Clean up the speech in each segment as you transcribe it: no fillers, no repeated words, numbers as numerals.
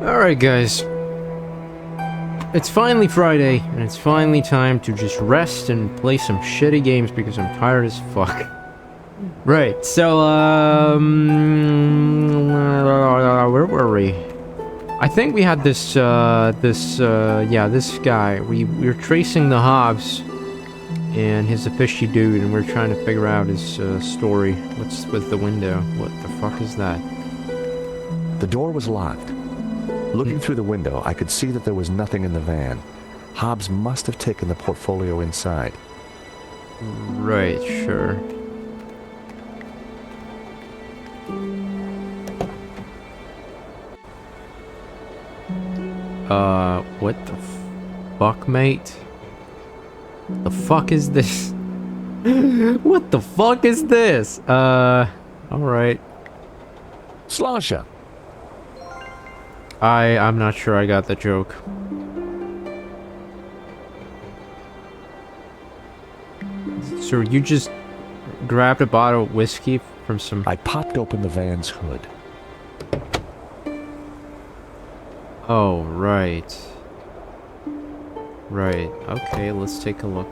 Alright, guys. It's finally Friday, and it's finally time to just rest and play some shitty games because I'm tired as fuck. Right, so, where were we? I think we had this guy. We were tracing the Hobbs, and he's a fishy dude, and we're trying to figure out his, story. What's with the window? What the fuck is that? The door was locked. Looking through the window, I could see that there was nothing in the van. Hobbs must have taken the portfolio inside. Right, sure. What the fuck, mate? The fuck is this? What the fuck is this? Alright. Slasha! I'm not sure I got the joke. So you just grabbed a bottle of whiskey from some... I popped open the van's hood. Oh, right. Right. Okay, let's take a look.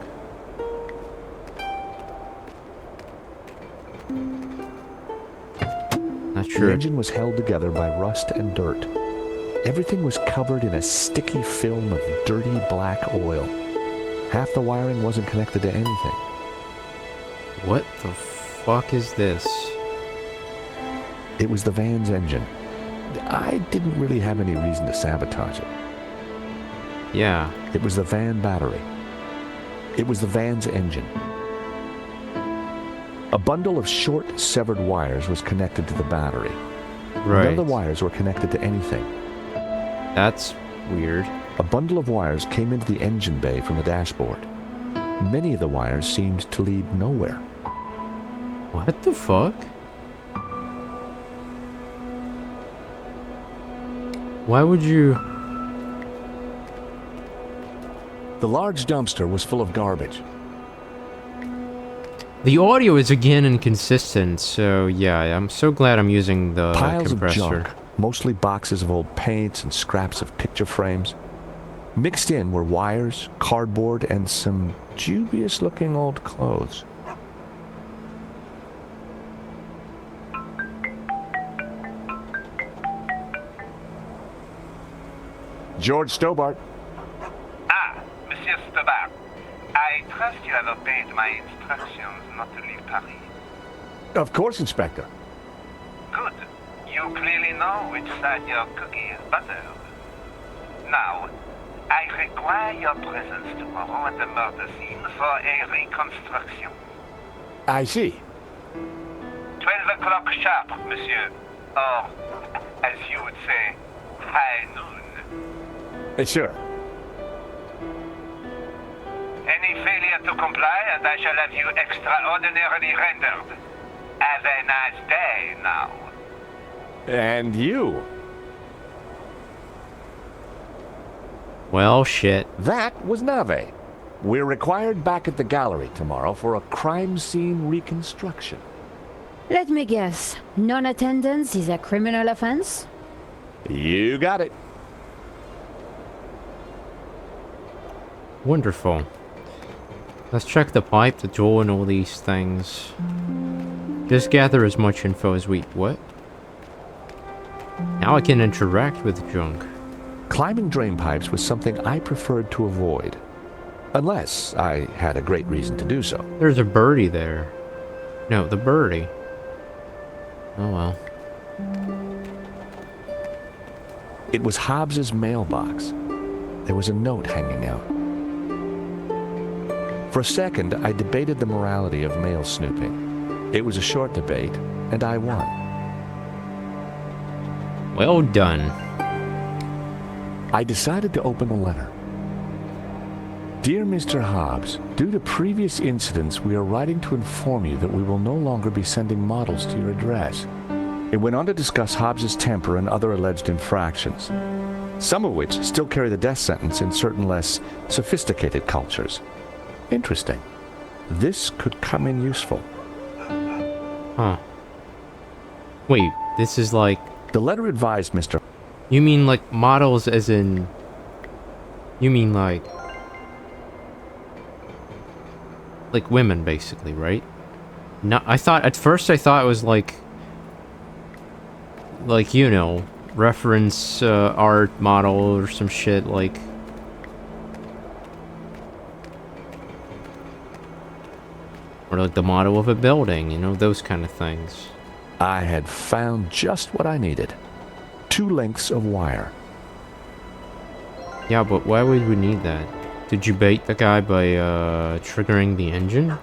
Not sure. The engine was held together by rust and dirt. Everything was covered in a sticky film of dirty black oil. Half the wiring wasn't connected to anything. What the fuck is this? It was the van's engine. I didn't really have any reason to sabotage it. Yeah. It was the van battery. It was the van's engine. A bundle of short, severed wires was connected to the battery. Right. None of the wires were connected to anything. That's weird. A bundle of wires came into the engine bay from the dashboard. Many of the wires seemed to lead nowhere. What the fuck? Why would you... The large dumpster was full of garbage. The audio is again inconsistent, so yeah, I'm so glad I'm using the Piles compressor. of junk, mostly boxes of old paints and scraps of picture frames. Mixed in were wires, cardboard, and some dubious-looking old clothes. George Stobart. Ah, Monsieur Stobart. I trust you have obeyed my instructions not to leave Paris. Of course, Inspector. Good. You clearly know which side your cookie is buttered. Now, I require your presence tomorrow at the murder scene for a reconstruction. I see. 12 o'clock sharp, monsieur. Or, as you would say, high noon. Sure. Any failure to comply, and I shall have you extraordinarily rendered. Have a nice day now. And you. Well, shit. That was Nave. We're required back at the gallery tomorrow for a crime scene reconstruction. Let me guess. Non-attendance is a criminal offense? You got it. Wonderful. Let's check the pipe, the door, and all these things. Just gather as much info as we... What? Now I can interact with junk. Climbing drain pipes was something I preferred to avoid. Unless I had a great reason to do so. There's a birdie there. No, the birdie. Oh well. It was Hobbs's mailbox. There was a note hanging out. For a second, I debated the morality of mail snooping. It was a short debate, and I won. Well done. I decided to open the letter. Dear Mr. Hobbs, due to previous incidents, we are writing to inform you that we will no longer be sending models to your address. It went on to discuss Hobbs's temper and other alleged infractions, some of which still carry the death sentence in certain less sophisticated cultures. Interesting. This could come in useful. Huh. Wait, this is like... The letter advised Mr. You mean like models as in... You mean like women, basically, right? No, I thought... At first I thought it was like, you know, reference art model or some shit, like... Or like the model of a building, you know, those kind of things. I had found just what I needed. 2 lengths of wire. Yeah, but why would we need that? Did you bait the guy by triggering the engine?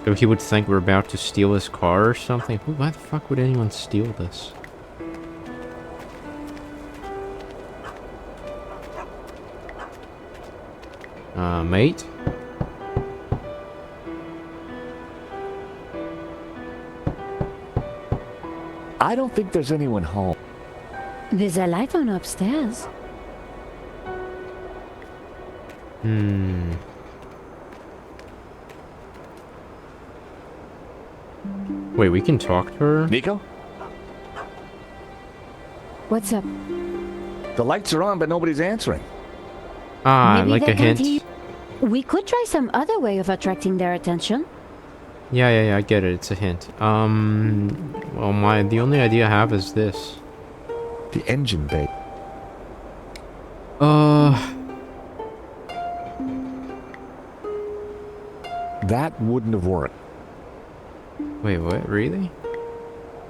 So he would think we're about to steal his car or something? Why the fuck would anyone steal this? Mate? I don't think there's anyone home. There's a light on upstairs. Wait, we can talk to her? Nico? What's up? The lights are on, but nobody's answering. Ah, Maybe like they a can't hint? hear- We could try some other way of attracting their attention. Yeah, I get it. It's a hint. Well, the only idea I have is this. The engine bay. That wouldn't have worked. Wait, what? Really?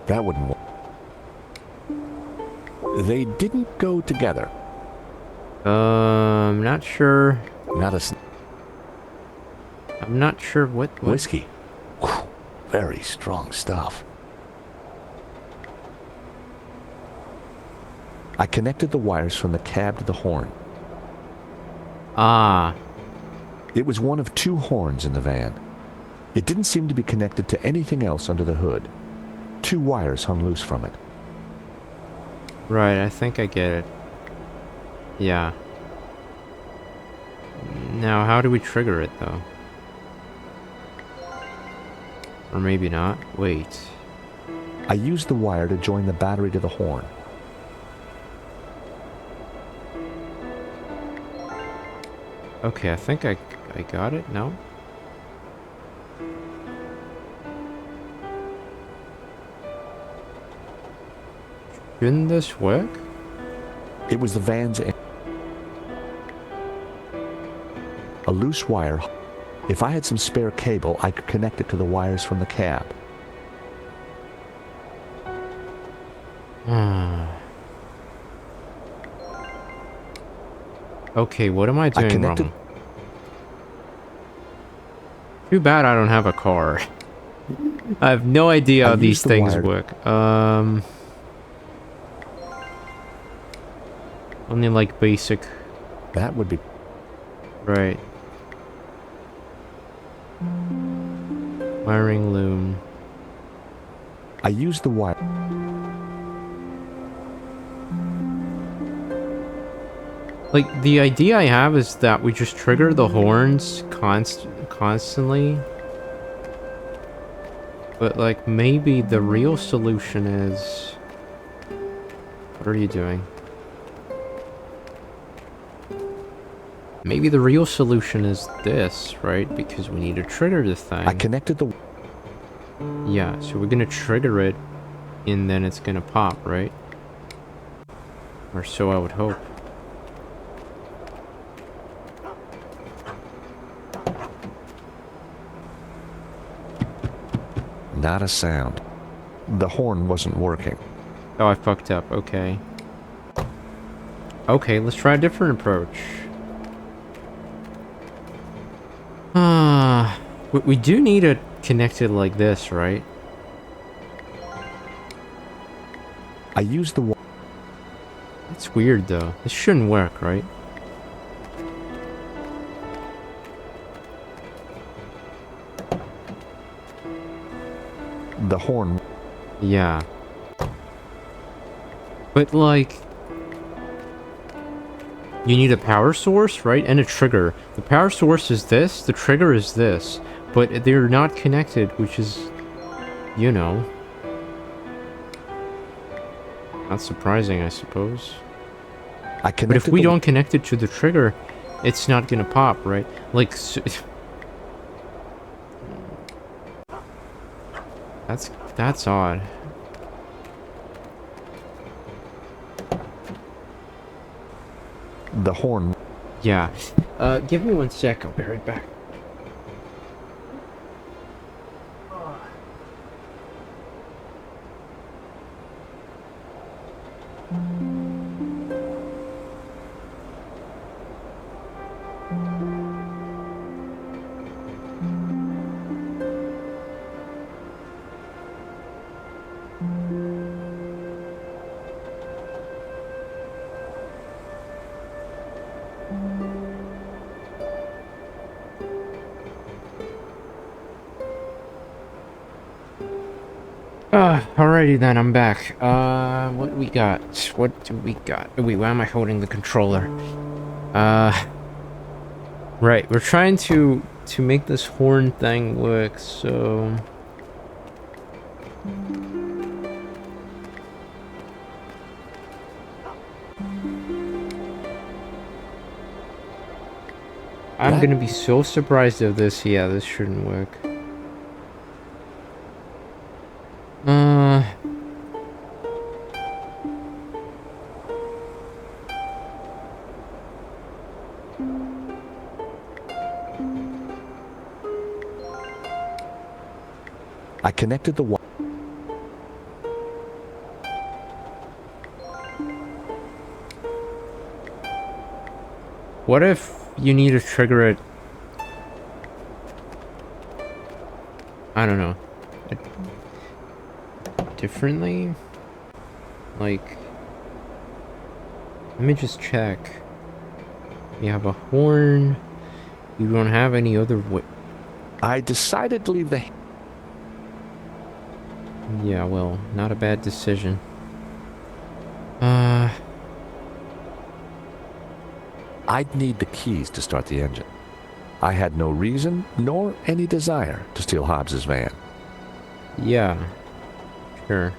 That wouldn't work. They didn't go together. Not sure. Not a I'm not sure what... whiskey. Whew, very strong stuff. I connected the wires from the cab to the horn. Ah. It was one of 2 horns in the van. It didn't seem to be connected to anything else under the hood. 2 wires hung loose from it. Right, I think I get it. Yeah. Now, how do we trigger it, though? Or maybe not. Wait. I used the wire to join the battery to the horn. Okay, I think I got it. No? Shouldn't this work? It was the van's a loose wire. If I had some spare cable, I could connect it to the wires from the cab. Okay, what am I doing connected- wrong? Too bad I don't have a car. I have no idea how these used the things wire- work. Only like basic. That would be... Right. Wiring loom. I used the wire... Like, the idea I have is that we just trigger the horns constantly. But, like, maybe the real solution is... What are you doing? Maybe the real solution is this, right? Because we need to trigger the thing. I connected the... Yeah, so we're gonna trigger it, and then it's gonna pop, right? Or so I would hope. Not a sound. The horn wasn't working. Oh, I fucked up. Okay. Okay, let's try a different approach. We do need it connected like this, right? I used the... It's weird, though. This shouldn't work, right? The horn... Yeah. But, like... You need a power source, right? And a trigger. The power source is this, the trigger is this. But they're not connected, which is... You know. Not surprising, I suppose. I But connected if we the- don't connect it to the trigger, it's not gonna pop, right? Like, that's odd. the horn. Yeah. Give me 1 sec. I'll be right back. Alrighty then, I'm back. What we got? What do we got? Wait, why am I holding the controller? Right, we're trying to make this horn thing work, so... I'm gonna be so surprised if this shouldn't work. I connected the wire. What if you need to trigger it? I don't know. Differently? Like... Let me just check. You have a horn. You don't have any other way. I decided to leave the... Yeah, well, not a bad decision. I'd need the keys to start the engine. I had no reason, nor any desire, to steal Hobbs's van. Yeah. Sure.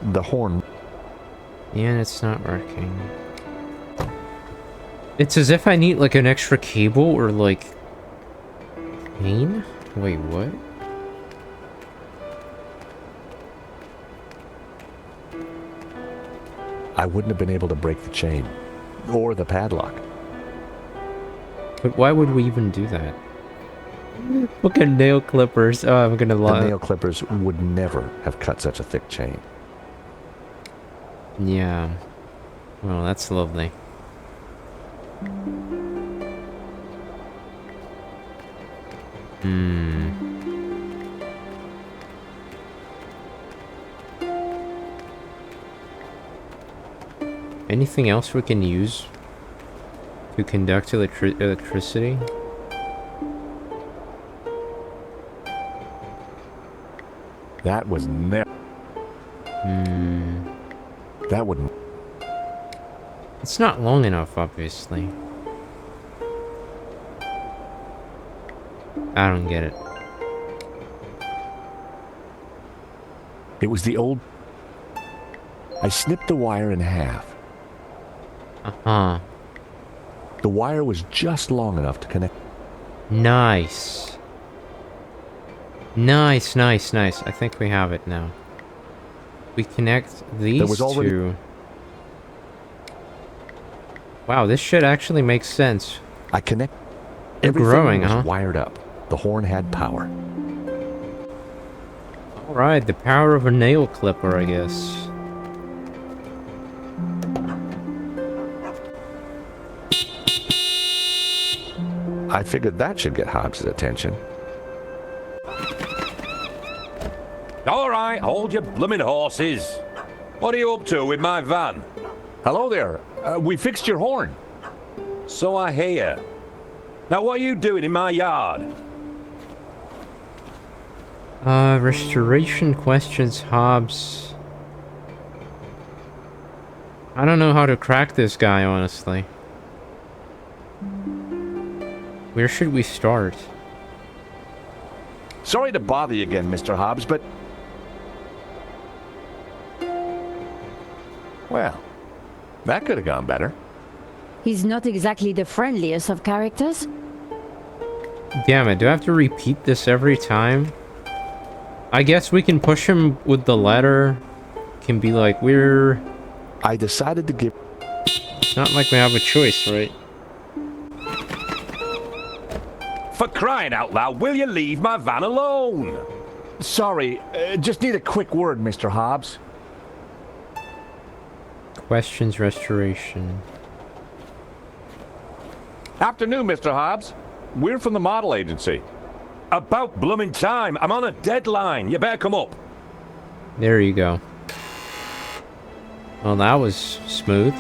The horn... And it's not working. It's as if I need, like, an extra cable or, like... chain? Wait, what? I wouldn't have been able to break the chain. Or the padlock. But why would we even do that? Look at nail clippers. Oh, I'm gonna The lie. nail clippers would never have cut such a thick chain. Yeah. Well, that's lovely. Anything else we can use to conduct electricity? That was never... That wouldn't... It's not long enough, obviously. I don't get it. It was the old... I snipped the wire in half. Uh-huh. The wire was just long enough to connect... Nice. Nice, nice, nice. I think we have it now. We connect these was already- two. Wow, this shit actually makes sense. I connect... They're Everything growing, was huh? wired up. The horn had power. Alright, the power of a nail clipper, I guess. I figured that should get Hobbs' attention. All right, hold your blooming horses. What are you up to with my van? Hello there. We fixed your horn. So I hear. Now what are you doing in my yard? Restoration questions, Hobbs. I don't know how to crack this guy, honestly. Where should we start? Sorry to bother you again, Mr. Hobbs, but Well, that could have gone better. He's not exactly the friendliest of characters. Damn it, do I have to repeat this every time? I guess we can push him with the letter. Can be like, I decided to give... It's not like we have a choice, right? For crying out loud, will you leave my van alone? Sorry, just need a quick word, Mr. Hobbs. Questions restoration. Afternoon, Mr. Hobbs. We're from the model agency. About blooming time. I'm on a deadline. You better come up. There you go. Well, that was smooth.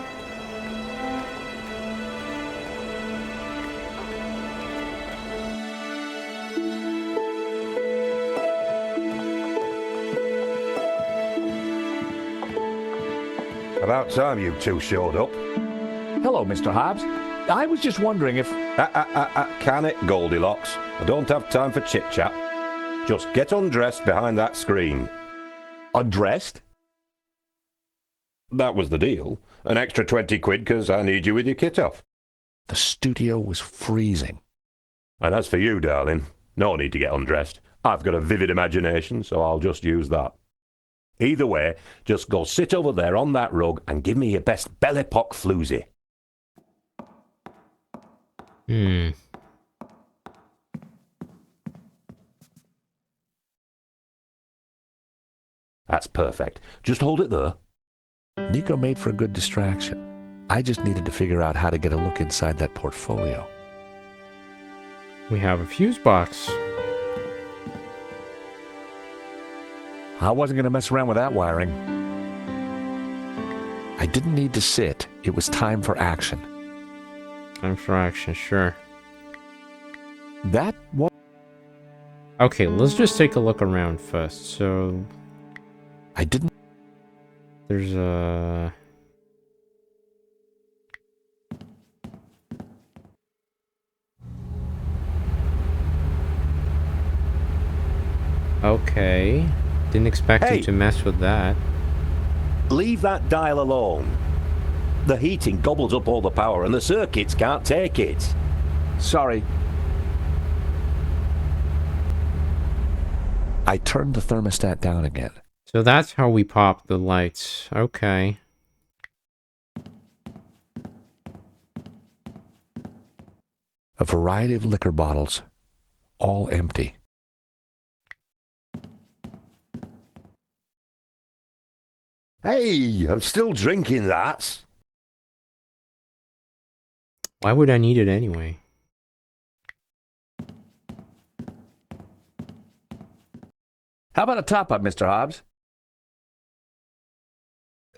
About time you two showed up. Hello, Mr. Hobbs. I was just wondering if... Can it, Goldilocks? I don't have time for chit-chat. Just get undressed behind that screen. Undressed? That was the deal. An extra 20 quid because I need you with your kit off. The studio was freezing. And as for you, darling, no need to get undressed. I've got a vivid imagination, so I'll just use that. Either way, just go sit over there on that rug and give me your best Belle Epoque floozy. That's perfect. Just hold it there. Nico made for a good distraction. I just needed to figure out how to get a look inside that portfolio. We have a fuse box. I wasn't going to mess around with that wiring. I didn't need to sit. It was time for action. Time for action, sure. That was... Okay, let's just take a look around first. So... I didn't... There's a... Okay. Didn't expect him to mess with that. Leave that dial alone. The heating gobbles up all the power and the circuits can't take it. Sorry. I turned the thermostat down again. So that's how we pop the lights. Okay. A variety of liquor bottles, all empty. Hey, I'm still drinking that. Why would I need it anyway? How about a top-up, Mr. Hobbs?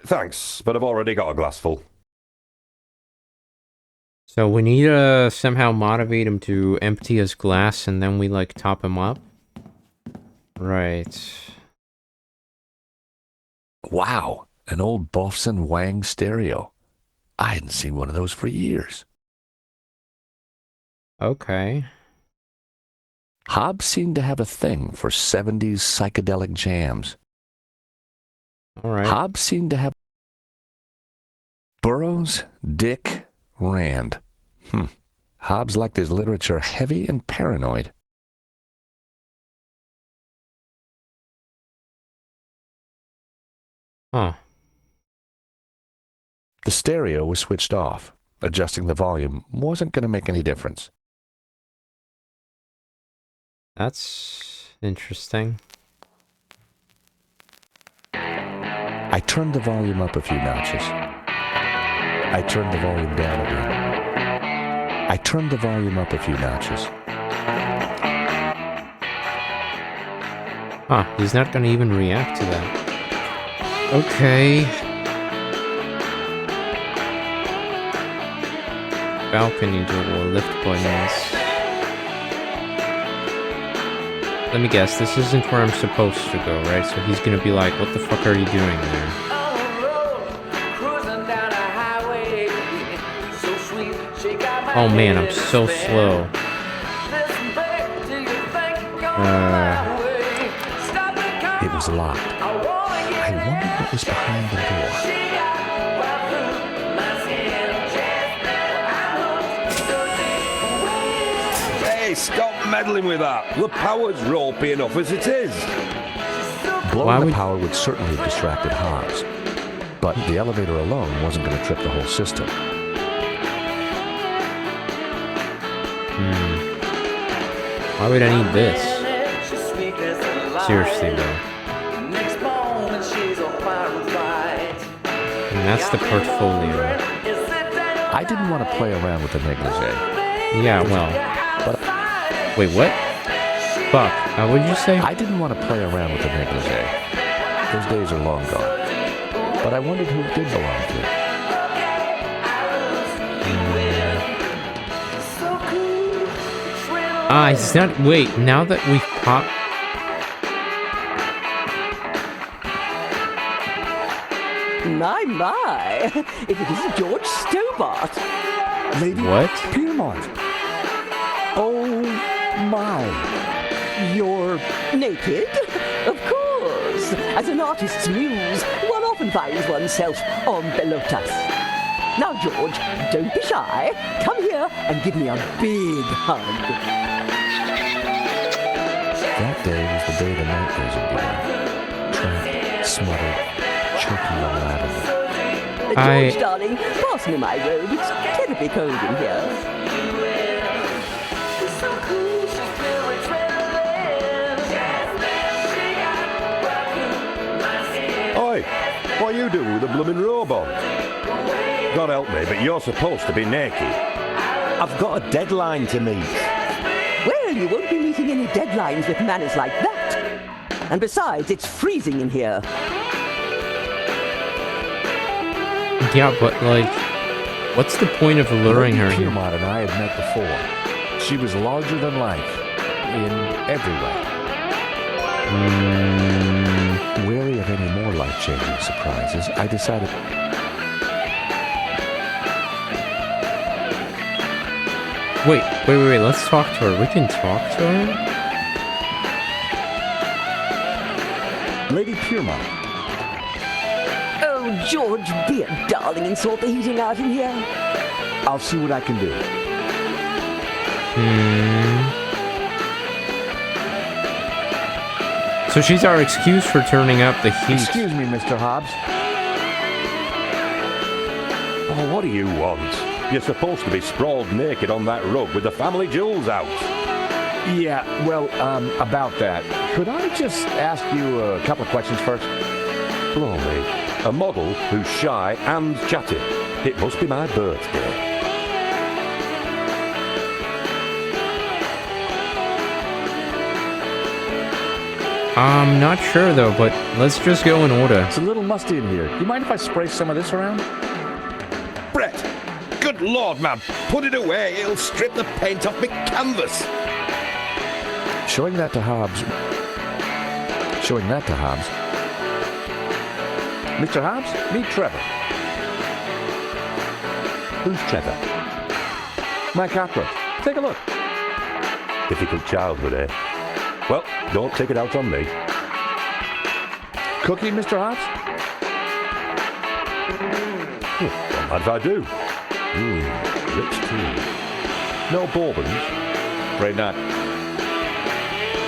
Thanks, but I've already got a glass full. So we need to somehow motivate him to empty his glass and then we like top him up? Right. Wow, an old Bofson Wang stereo. I hadn't seen one of those for years. Okay. Hobbs seemed to have a thing for 70s psychedelic jams. Alright. Hobbs seemed to have... Burroughs, Dick, Rand. Hobbs liked his literature heavy and paranoid. Huh. The stereo was switched off. Adjusting the volume wasn't going to make any difference. That's interesting. I turned the volume up a few notches. I turned the volume down again. I turned the volume up a few notches. Huh, he's not gonna even react to that. Okay. Balcony door, lift buttons. Let me guess, this isn't where I'm supposed to go, right? So he's gonna be like, what the fuck are you doing there? Oh man, I'm so slow. It was locked. I wondered what was behind the door. Hey, stop meddling with that. The power's ropey enough as it is. Blowing the power would certainly have distracted Hobbs, but the elevator alone wasn't going to trip the whole system. Why would I need this? Seriously, though. And that's the portfolio. I didn't want to play around with the negligee. Yeah, well. But wait, what? Fuck. What did you say? I didn't want to play around with the negligee. Those days are long gone. But I wondered who it did belong to. He's not. Wait, now that we've popped. My. If it isn't George Stobart. Lady What? Piermont. Oh, my. You're naked? Of course. As an artist's muse, one often finds oneself on the lotus. Now, George, don't be shy. Come here and give me a big hug. That day was the day the night vision began. Trapped, smothered, choking on lavender. George, darling, pass me my robe. It's terribly cold in here. Oi, what are you doing with a blooming robe on? God help me, but you're supposed to be naked. I've got a deadline to meet. Well, you won't be meeting any deadlines with manners like that. And besides, it's freezing in here. Yeah, but like, what's the point of luring her here? Piermont and I had met before. She was larger than life in every way. Wary of any more life-changing surprises, I decided. Wait, let's talk to her. We can talk to her? Lady Piermont. Oh, George, be a darling and sort the heating out in here. I'll see what I can do. So she's our excuse for turning up the heat. Excuse me, Mr. Hobbs. Oh, what do you want? You're supposed to be sprawled naked on that rug with the family jewels out. Yeah, well, about that. Could I just ask you a couple of questions first? Blimey, a model who's shy and chatty. It must be my birthday. I'm not sure though, but let's just go in order. It's a little musty in here. Do you mind if I spray some of this around? Brett, good lord, man, put it away. It'll strip the paint off me canvas. Showing that to Hobbs. Mr. Hobbs, meet Trevor. Who's Trevor? My cockroach. Take a look. Difficult childhood, eh? Well, don't take it out on me. Cookie, Mr. Hobbs? What mind if I do? Rich tea. No bourbons? Afraid not.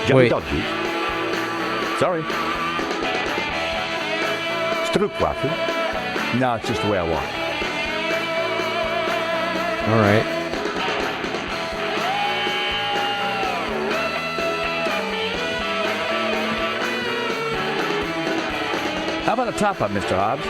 Jelly Wait. dodges? Sorry. Stroopwaffe? No, it's just the way I walk. Alright. How about a top-up, Mr. Hobbs?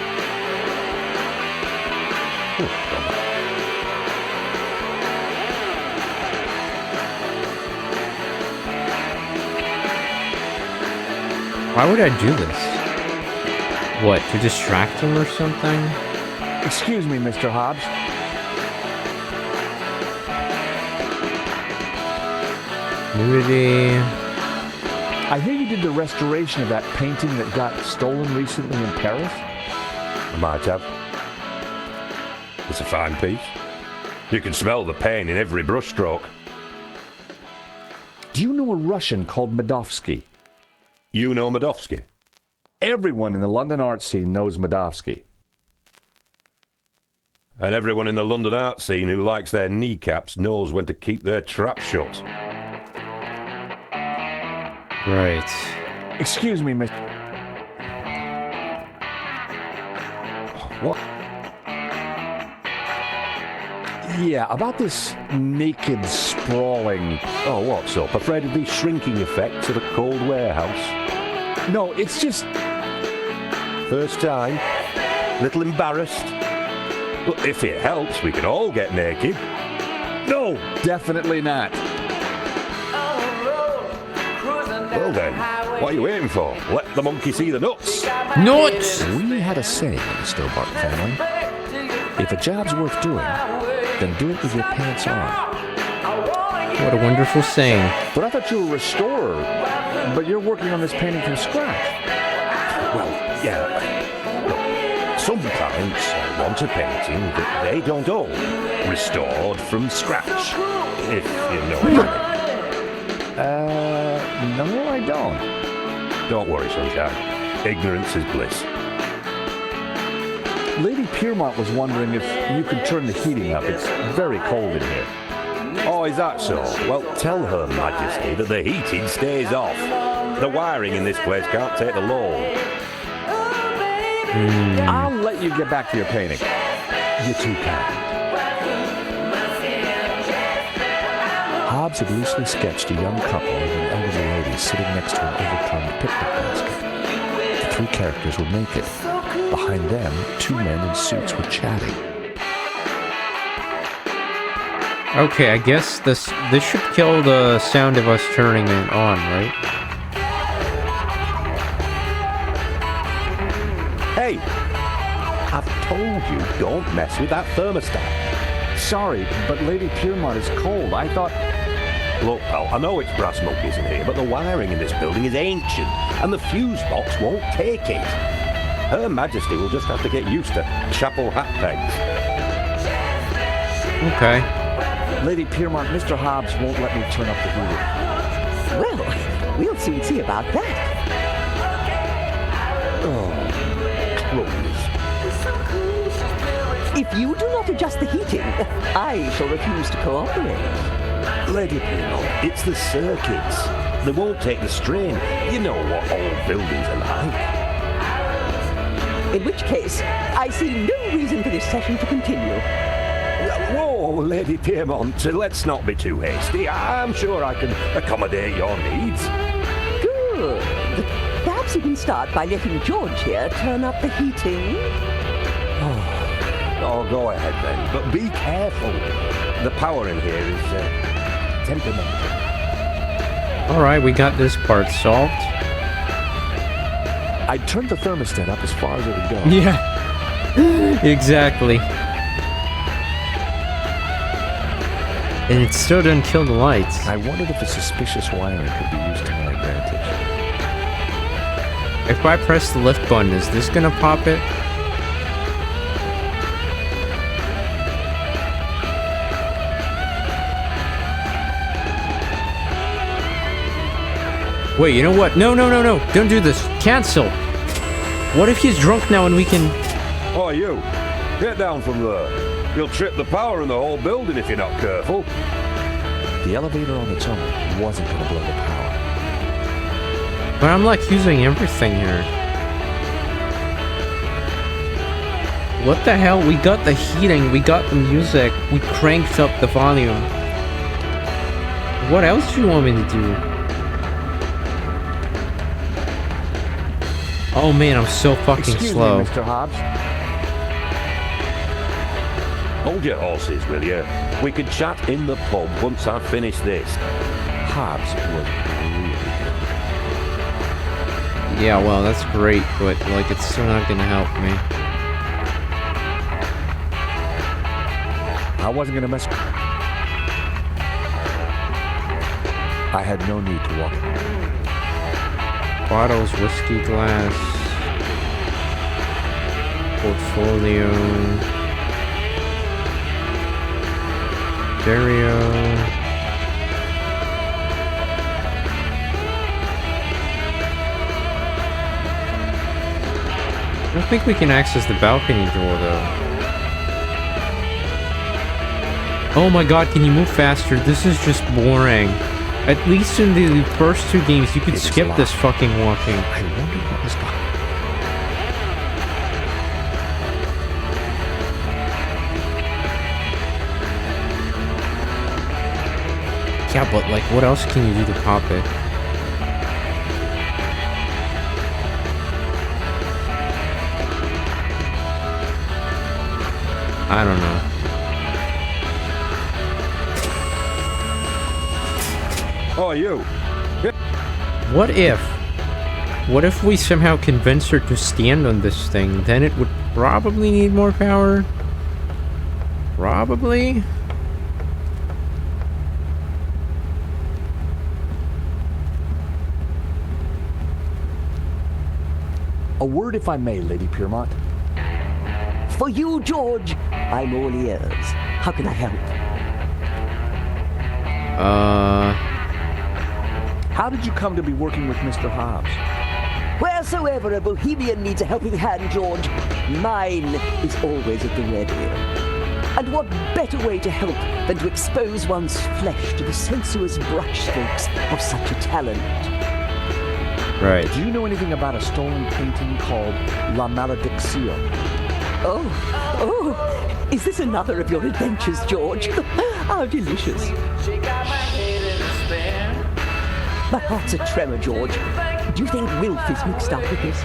Why would I do this? What, to distract him or something? Excuse me, Mr. Hobbs. Nudity. I hear you did the restoration of that painting that got stolen recently in Paris? I might have. It's a fine piece. You can smell the pain in every brushstroke. Do you know a Russian called Medovsky? You know Medovsky? Everyone in the London art scene knows Madovsky. And everyone in the London art scene who likes their kneecaps knows when to keep their trap shut. Right. Excuse me, Miss... What? Yeah, about this naked, sprawling... Oh, what's up? Afraid of the shrinking effects of a cold warehouse? No, it's just... First time? Little embarrassed? Well, if it helps, we can all get naked. No, definitely not. Well then, what are you waiting for? Let the monkey see the nuts. Nuts! We had a saying in the Stobart family. If a job's worth doing, then do it with your pants on. What a wonderful saying. But I thought you were a restorer, but you're working on this painting from scratch. Well, yeah. Look, some clients want a painting that they don't own, restored from scratch, if you know what I mean. No, I don't. Don't worry, sunshine. Ignorance is bliss. Lady Piermont was wondering if you could turn the heating up. It's very cold in here. Oh, is that so? Well, tell Her Majesty that the heating stays off. The wiring in this place can't take the load. I'll let you get back to your painting. You're too kind. Hobbs had loosely sketched a young couple and an elderly lady sitting next to an overturned picnic basket. The three characters were naked. Behind them, two men in suits were chatting. Okay, I guess this should kill the sound of us turning it on, right? Hey! I've told you, don't mess with that thermostat. Sorry, but Lady Piermont is cold. I thought... Look, pal, I know it's brass monkeys in here, but the wiring in this building is ancient, and the fuse box won't take it. Her Majesty will just have to get used to chapel hat pegs. Okay. Lady Piermont, Mr. Hobbs won't let me turn up the heater. Well, we'll soon see about that. Oh, clothes. If you do not adjust the heating, I shall refuse to cooperate. Lady Piermont, it's the circuits. They won't take the strain. You know what old buildings are like. In which case, I see no reason for this session to continue. Whoa, Lady Piermont, let's not be too hasty. I'm sure I can accommodate your needs. Good. Perhaps you can start by letting George here turn up the heating. Oh, go ahead then, but be careful. The power in here is temperamental. Alright, we got this part solved. I turned the thermostat up as far as it would go. Yeah. Exactly. And it still didn't kill the lights. I wondered if the suspicious wiring could be used to my advantage. If I press the lift button, is this gonna pop it? Wait, you know what? No. Don't do this. Cancel. What if he's drunk now and we can... Oh, you. Get down from there. You'll trip the power in the whole building if you're not careful. The elevator on its own wasn't going to blow the power. But I'm like using everything here. What the hell? We got the heating, we got the music, we cranked up the volume. What else do you want me to do? Oh man, I'm so fucking slow. Excuse me, Mr. Hobbs. Hold your horses, will you? We can chat in the pub once I've finished this. Hobbs was really good. Yeah, well, that's great, but like, it's still not gonna help me. I wasn't going to mess... I had no need to walk. Bottles, whiskey glass, portfolio, stereo. think we can access the balcony door, though. Oh my god, can you move faster? This is just boring. At least in the first two games, you could skip this fucking walking. I wonder what was behind. Yeah, but like, what else can you do to pop it? I don't know. Oh, you. What if we somehow convince her to stand on this thing? Then it would probably need more power. Probably. A word, if I may, Lady Piermont. For you, George, I'm all ears. How can I help? How did you come to be working with Mr. Hobbs? Wheresoever a bohemian needs a helping hand, George, mine is always at the ready. And what better way to help than to expose one's flesh to the sensuous brushstrokes of such a talent? Right. Do you know anything about a stolen painting called La Malediction? Oh, is this another of your adventures, George? How delicious. My heart's a tremor, George. Do you think Wilf is mixed up with this?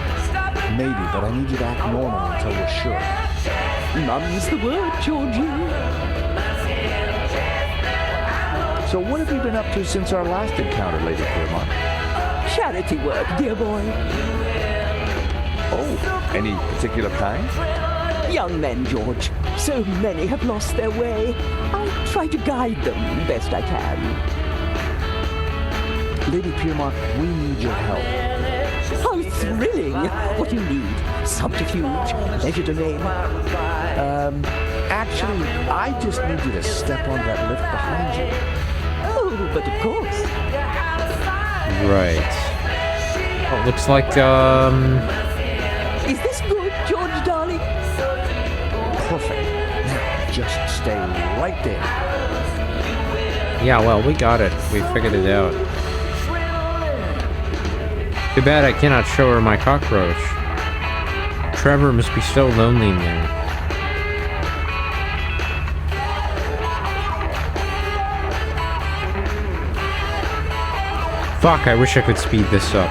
Maybe, but I need you to act normal until we're sure. Mum's the word, Georgie. So what have you been up to since our last encounter, Lady Piermont? Charity work, dear boy. Oh, any particular kind? Young men, George. So many have lost their way. I try to guide them best I can. Lady Piermont, we need your help. How thrilling! What do you need? Subterfuge? Leisure domain? Actually, I just need you to step on that lift behind you. Oh, but of course. Right. Oh, looks like, Is this good, George, darling? Perfect. Now, just stay right there. yeah, well, we got it. We figured it out. Too bad I cannot show her my cockroach. Trevor must be so lonely in there. Fuck, I wish I could speed this up.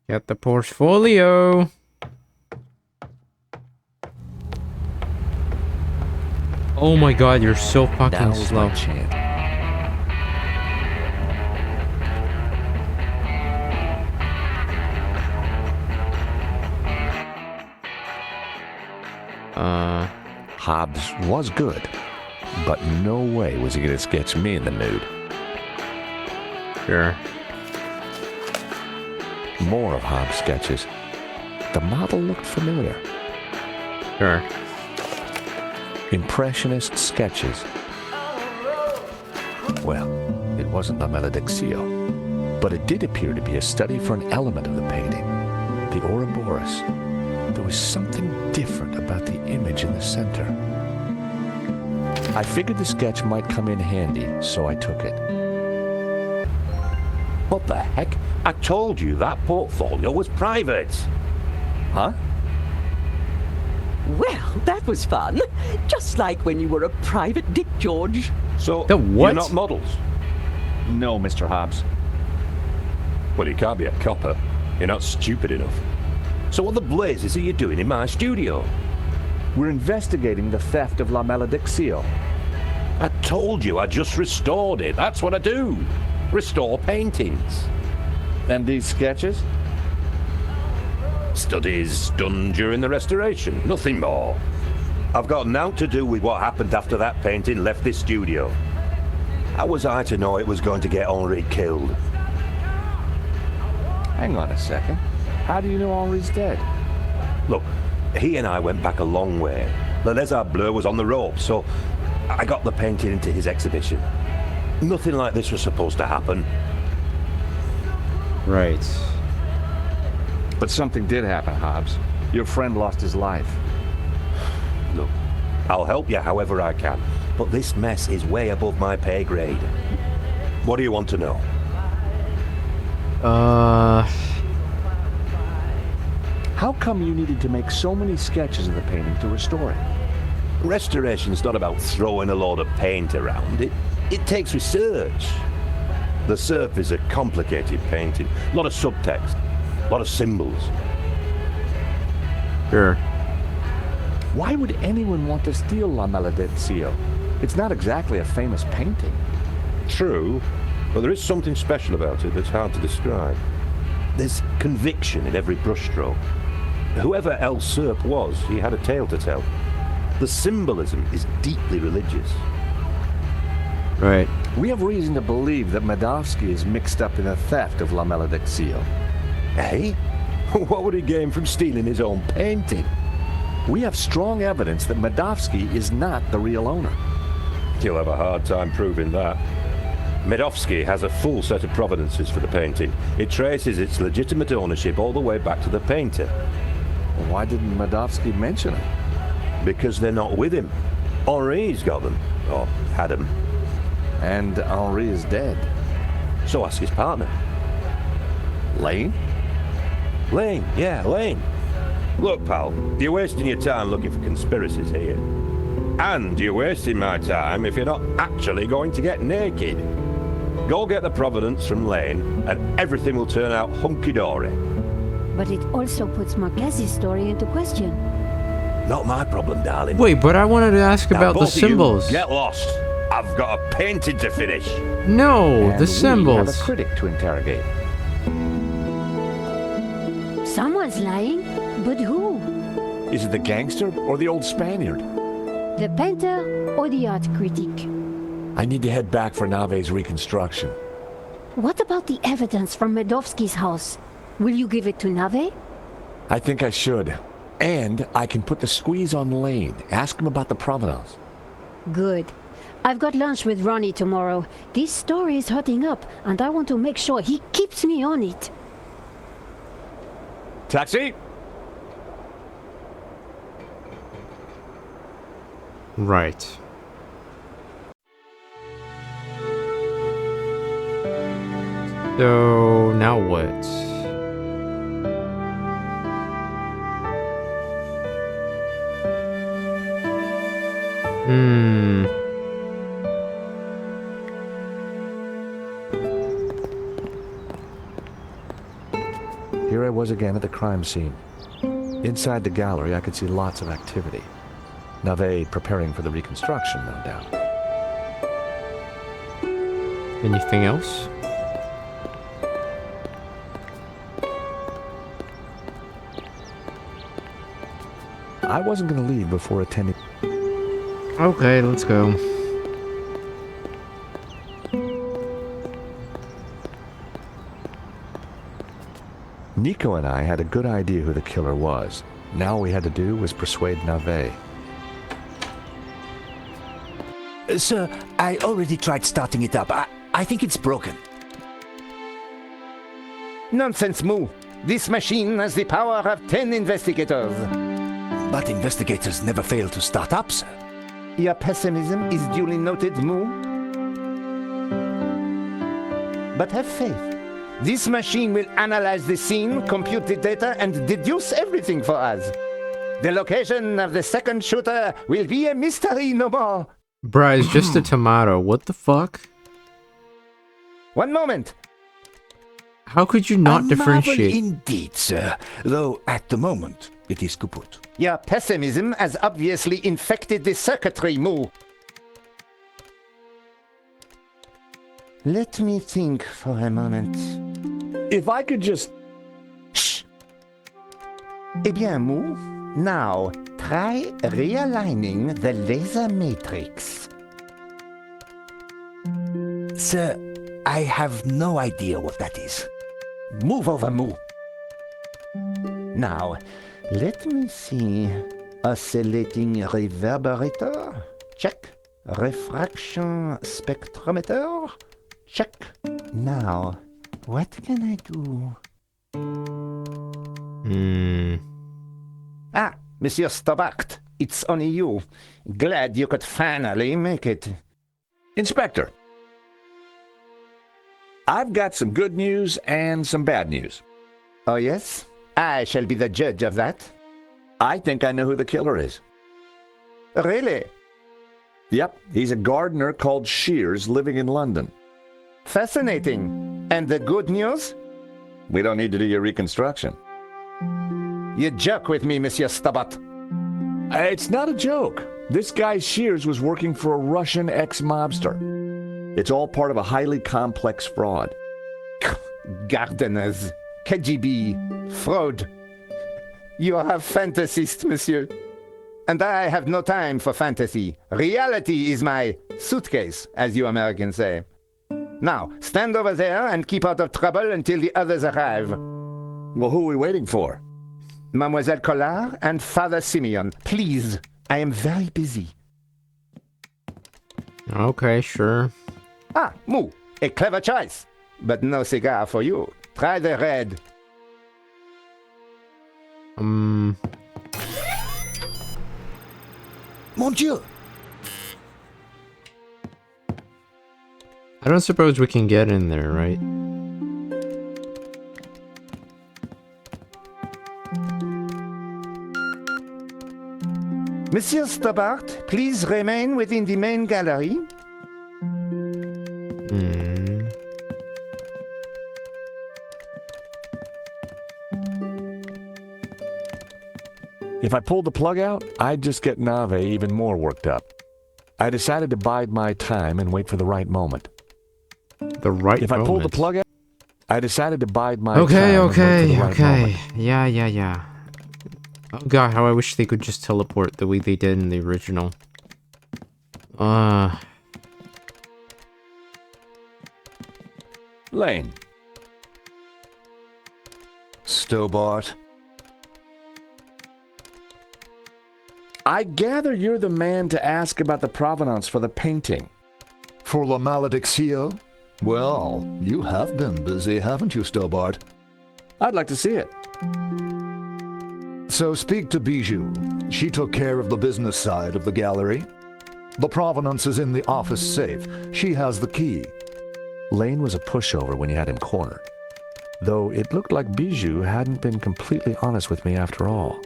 Get the portfolio. Oh my god, you're so fucking Now's slow. my chance. Hobbs was good, but no way was he going to sketch me in the nude. Sure. More of Hobbs' sketches. The model looked familiar. Sure. Impressionist sketches. Well, it wasn't La Malediction, but it did appear to be a study for an element of the painting, the Ouroboros. There was something different about the image in the center. I figured the sketch might come in handy, so I took it. What the heck? I told you that portfolio was private. Huh? Well, that was fun. Just like when you were a private dick, George. So, The what? you're not models? No, Mr. Hobbs. Well, you can't be a copper. You're not stupid enough. So what the blazes are you doing in my studio? We're investigating the theft of La Malediction. I told you I just restored it. That's what I do. Restore paintings. And these sketches? Studies done during the restoration. Nothing more. I've got naught to do with what happened after that painting left this studio. How was I to know it was going to get Henri killed? Hang on a second. How do you know Henri's dead? Look, he and I went back a long way. The Lézard Bleu was on the rope, so I got the painting into his exhibition. Nothing like this was supposed to happen. Right. But something did happen, Hobbs. Your friend lost his life. Look, I'll help you however I can, but this mess is way above my pay grade. What do you want to know? How come you needed to make so many sketches of the painting to restore it? Restoration's not about throwing a load of paint around. It takes research. The surf is a complicated painting. A lot of subtext, a lot of symbols. Sure. Why would anyone want to steal La Malediccio? It's not exactly a famous painting. True, but there is something special about it that's hard to describe. There's conviction in every brushstroke. Whoever El Serp was, he had a tale to tell. The symbolism is deeply religious. Right. We have reason to believe that Medovsky is mixed up in the theft of La Malediccio. Eh? What would he gain from stealing his own painting? We have strong evidence that Medovsky is not the real owner. You'll have a hard time proving that. Medovsky has a full set of provenances for the painting. It traces its legitimate ownership all the way back to the painter. Why didn't Medovsky mention it? Because they're not with him. Henri's got them. Or had them. And Henri is dead. So ask his partner. Lane? Lane, yeah, Lane. Look, pal, you're wasting your time looking for conspiracies here. And you're wasting my time if you're not actually going to get naked. Go get the provenance from Lane, and everything will turn out hunky-dory. But it also puts Marquez's story into question. Not my problem, darling. Wait, but I wanted to ask Now, about the both of you, symbols. get lost. I've got a painting to finish. No, And the we symbols. have a critic to interrogate. Someone's lying, but who? Is it the gangster or the old Spaniard? The painter or the art critic? I need to head back for Nave's reconstruction. What about the evidence from Medovsky's house? Will you give it to Nave? I think I should. And I can put the squeeze on Lane. Ask him about the provenance. Good. I've got lunch with Ronnie tomorrow. This story is hotting up, and I want to make sure he keeps me on it. Taxi! Right. So, now what? Here I was again at the crime scene. Inside the gallery, I could see lots of activity. Nave preparing for the reconstruction, no doubt. Anything else? I wasn't going to leave before attending. Okay, let's go. Nico and I had a good idea who the killer was. Now all we had to do was persuade Nave. Sir, I already tried starting it up. I think it's broken. Nonsense, Moo. This machine has the power of 10 investigators. But investigators never fail to start up, sir. Your pessimism is duly noted, Moo. But have faith. This machine will analyze the scene, compute the data, and deduce everything for us. The location of the second shooter will be a mystery no more. Bruh, it's just a tomato. What the fuck? One moment. How could you not A marvel differentiate? indeed, sir. Though at the moment, it is kaput. Your pessimism has obviously infected the circuitry, Moo. Let me think for a moment. If I could just... Shh. Eh bien, Moo, now try realigning the laser matrix. Sir, I have no idea what that is. Move over, Moo. Now, let me see. Oscillating reverberator? Check. Refraction spectrometer? Check. Now, what can I do? Ah, Monsieur Stobart, it's only you. Glad you could finally make it. Inspector, I've got some good news and some bad news. Oh, yes? I shall be the judge of that. I think I know who the killer is. Really? Yep, he's a gardener called Shears living in London. Fascinating. And the good news? We don't need to do your reconstruction. You joke with me, Monsieur Stobart. It's not a joke. This guy Shears was working for a Russian ex-mobster. It's all part of a highly complex fraud. Gardeners, KGB, fraud. You are a fantasist, monsieur. And I have no time for fantasy. Reality is my suitcase, as you Americans say. Now, stand over there and keep out of trouble until the others arrive. Well, who are we waiting for? Mademoiselle Collard and Father Simeon. Please, I am very busy. Okay, sure. Ah, Moo, a clever choice. But no cigar for you. Try the red. Mon Dieu! I don't suppose we can get in there, right? Monsieur Stobart, please remain within the main gallery. If I pulled the plug out, I'd just get Nave even more worked up. I decided to bide my time and wait for the right moment. The right If moment. I pulled the plug out, I decided to bide my Okay, time and wait for okay, the right okay. moment. Yeah. Oh god, how I wish they could just teleport the way they did in the original. Lane. Stobart. I gather you're the man to ask about the provenance for the painting. For La Maledictia? Well, you have been busy, haven't you, Stobart? I'd like to see it. So speak to Bijou. She took care of the business side of the gallery. The provenance is in the office safe. She has the key. Lane was a pushover when you had him cornered. Though it looked like Bijou hadn't been completely honest with me after all.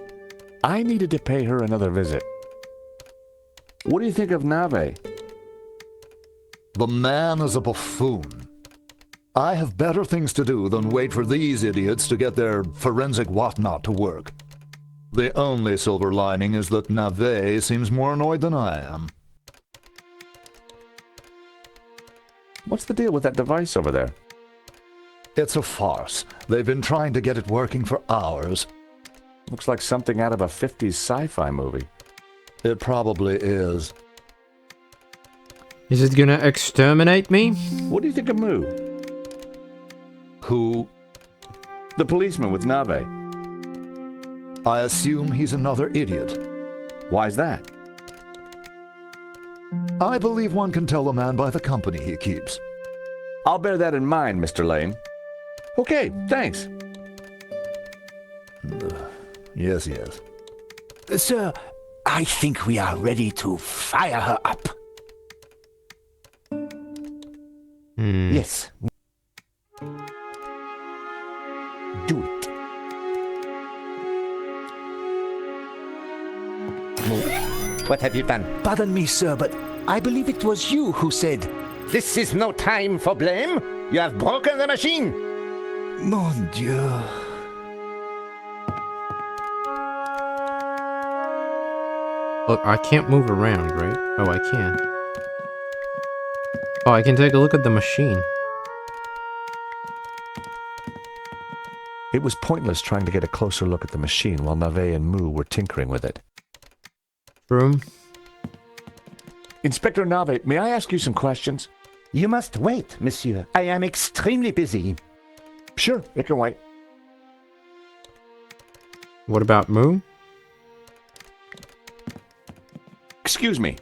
I needed to pay her another visit. What do you think of Nave? The man is a buffoon. I have better things to do than wait for these idiots to get their forensic whatnot to work. The only silver lining is that Nave seems more annoyed than I am. What's the deal with that device over there? It's a farce. They've been trying to get it working for hours. Looks like something out of a 50s sci-fi movie. It probably is. Is it gonna exterminate me? What do you think of Moo? Who? The policeman with Nave. I assume he's another idiot. Why's that? I believe one can tell a man by the company he keeps. I'll bear that in mind, Mr. Lane. Okay, thanks. Yes. Sir, I think we are ready to fire her up. Yes. Do it. What have you done? Pardon me, sir, but I believe it was you who said... This is no time for blame. You have broken the machine. Mon Dieu. Look, I can't move around, right? Oh, I can. Oh, I can take a look at the machine. It was pointless trying to get a closer look at the machine while Nave and Moo were tinkering with it. Room. Inspector Nave, may I ask you some questions? You must wait, monsieur. I am extremely busy. Sure, it can wait. What about Moo? Excuse me.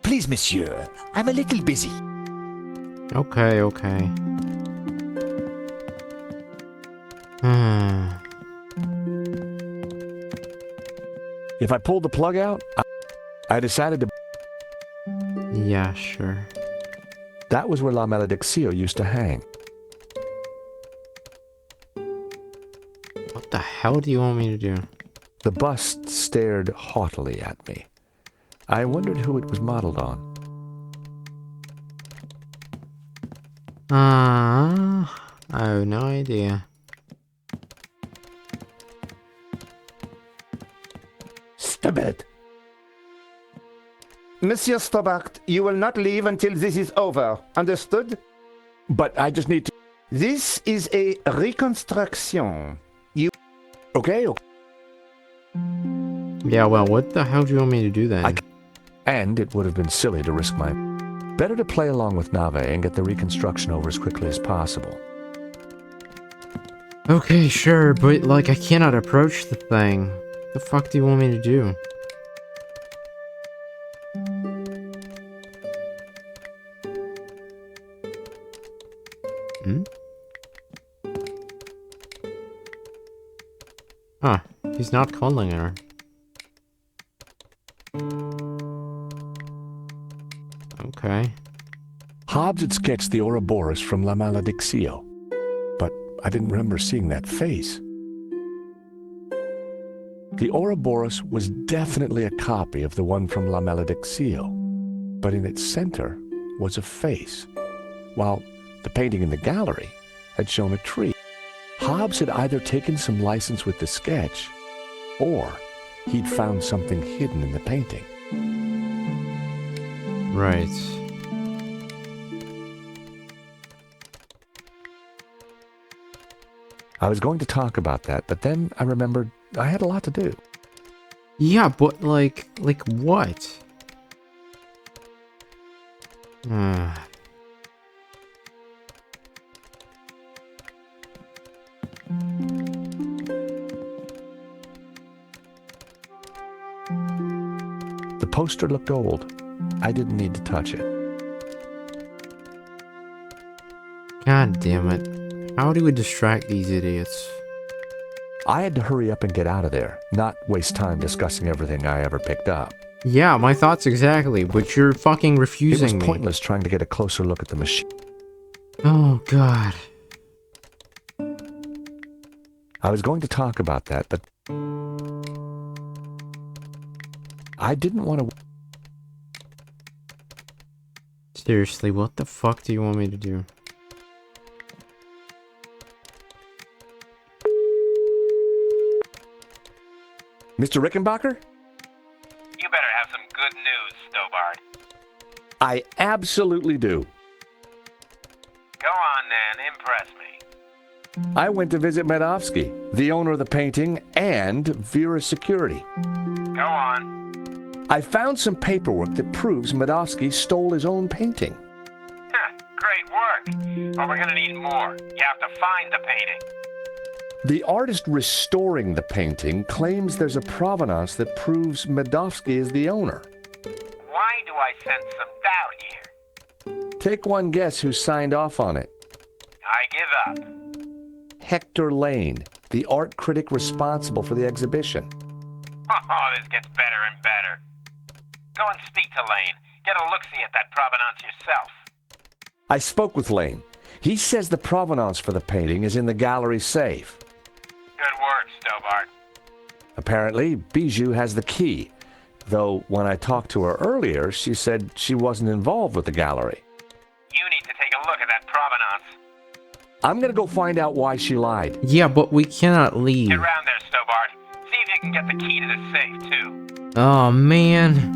Please, monsieur, I'm a little busy. Okay, okay. Hmm. If I pulled the plug out, I decided to... Yeah, sure. That was where La Malediccio used to hang. What the hell do you want me to do? The bust stared haughtily at me. I wondered who it was modeled on. I have no idea. Stobart. Monsieur Stobart, you will not leave until this is over. Understood? But I just need to... This is a reconstruction. Okay. Yeah, well, what the hell do you want me to do then? And it would have been silly to risk my... Better to play along with Nave and get the reconstruction over as quickly as possible. Okay, sure, but, like, I cannot approach the thing. What the fuck do you want me to do? Hmm? Huh, he's not calling her. Okay. Hobbs had sketched the Ouroboros from La Malediccio, but I didn't remember seeing that face. The Ouroboros was definitely a copy of the one from La Malediccio, but in its center was a face, while the painting in the gallery had shown a tree. Hobbs had either taken some license with the sketch, or he'd found something hidden in the painting. Right. I was going to talk about that, but then I remembered I had a lot to do. Yeah, but like what? The poster looked old. I didn't need to touch it. God damn it. How do we distract these idiots? I had to hurry up and get out of there, not waste time discussing everything I ever picked up. Yeah, my thoughts exactly, but you're fucking refusing It was me. pointless trying to get a closer look at the machine. Oh, God. I was going to talk about that, but I didn't want to... Seriously, what the fuck do you want me to do? Mr. Rickenbacker? You better have some good news, Stobart. I absolutely do. Go on then, impress me. I went to visit Medovsky, the owner of the painting, and Vera Security. Go on. I found some paperwork that proves Medovsky stole his own painting. Great work. But we're gonna need more. You have to find the painting. The artist restoring the painting claims there's a provenance that proves Medovsky is the owner. Why do I sense some doubt here? Take one guess who signed off on it. I give up. Hector Lane, the art critic responsible for the exhibition. Oh, this gets better and better. Go and speak to Lane. Get a look-see at that provenance yourself. I spoke with Lane. He says the provenance for the painting is in the gallery safe. Good work, Stobart. Apparently, Bijou has the key, though when I talked to her earlier, she said she wasn't involved with the gallery. You need to take a look at that provenance. I'm gonna go find out why she lied. Yeah, but we cannot leave. Get round there, Stobart. See if you can get the key to the safe, too. Oh, man.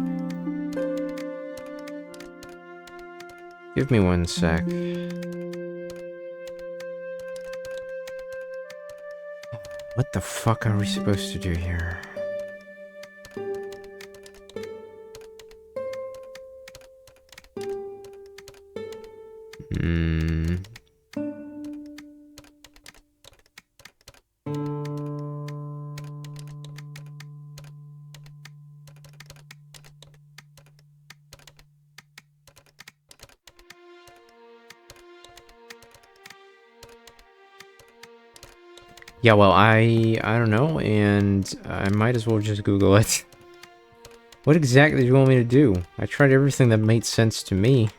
Give me one sec. What the fuck are we supposed to do here? Yeah, well, I don't know, and I might as well just Google it. What exactly do you want me to do? I tried everything that made sense to me.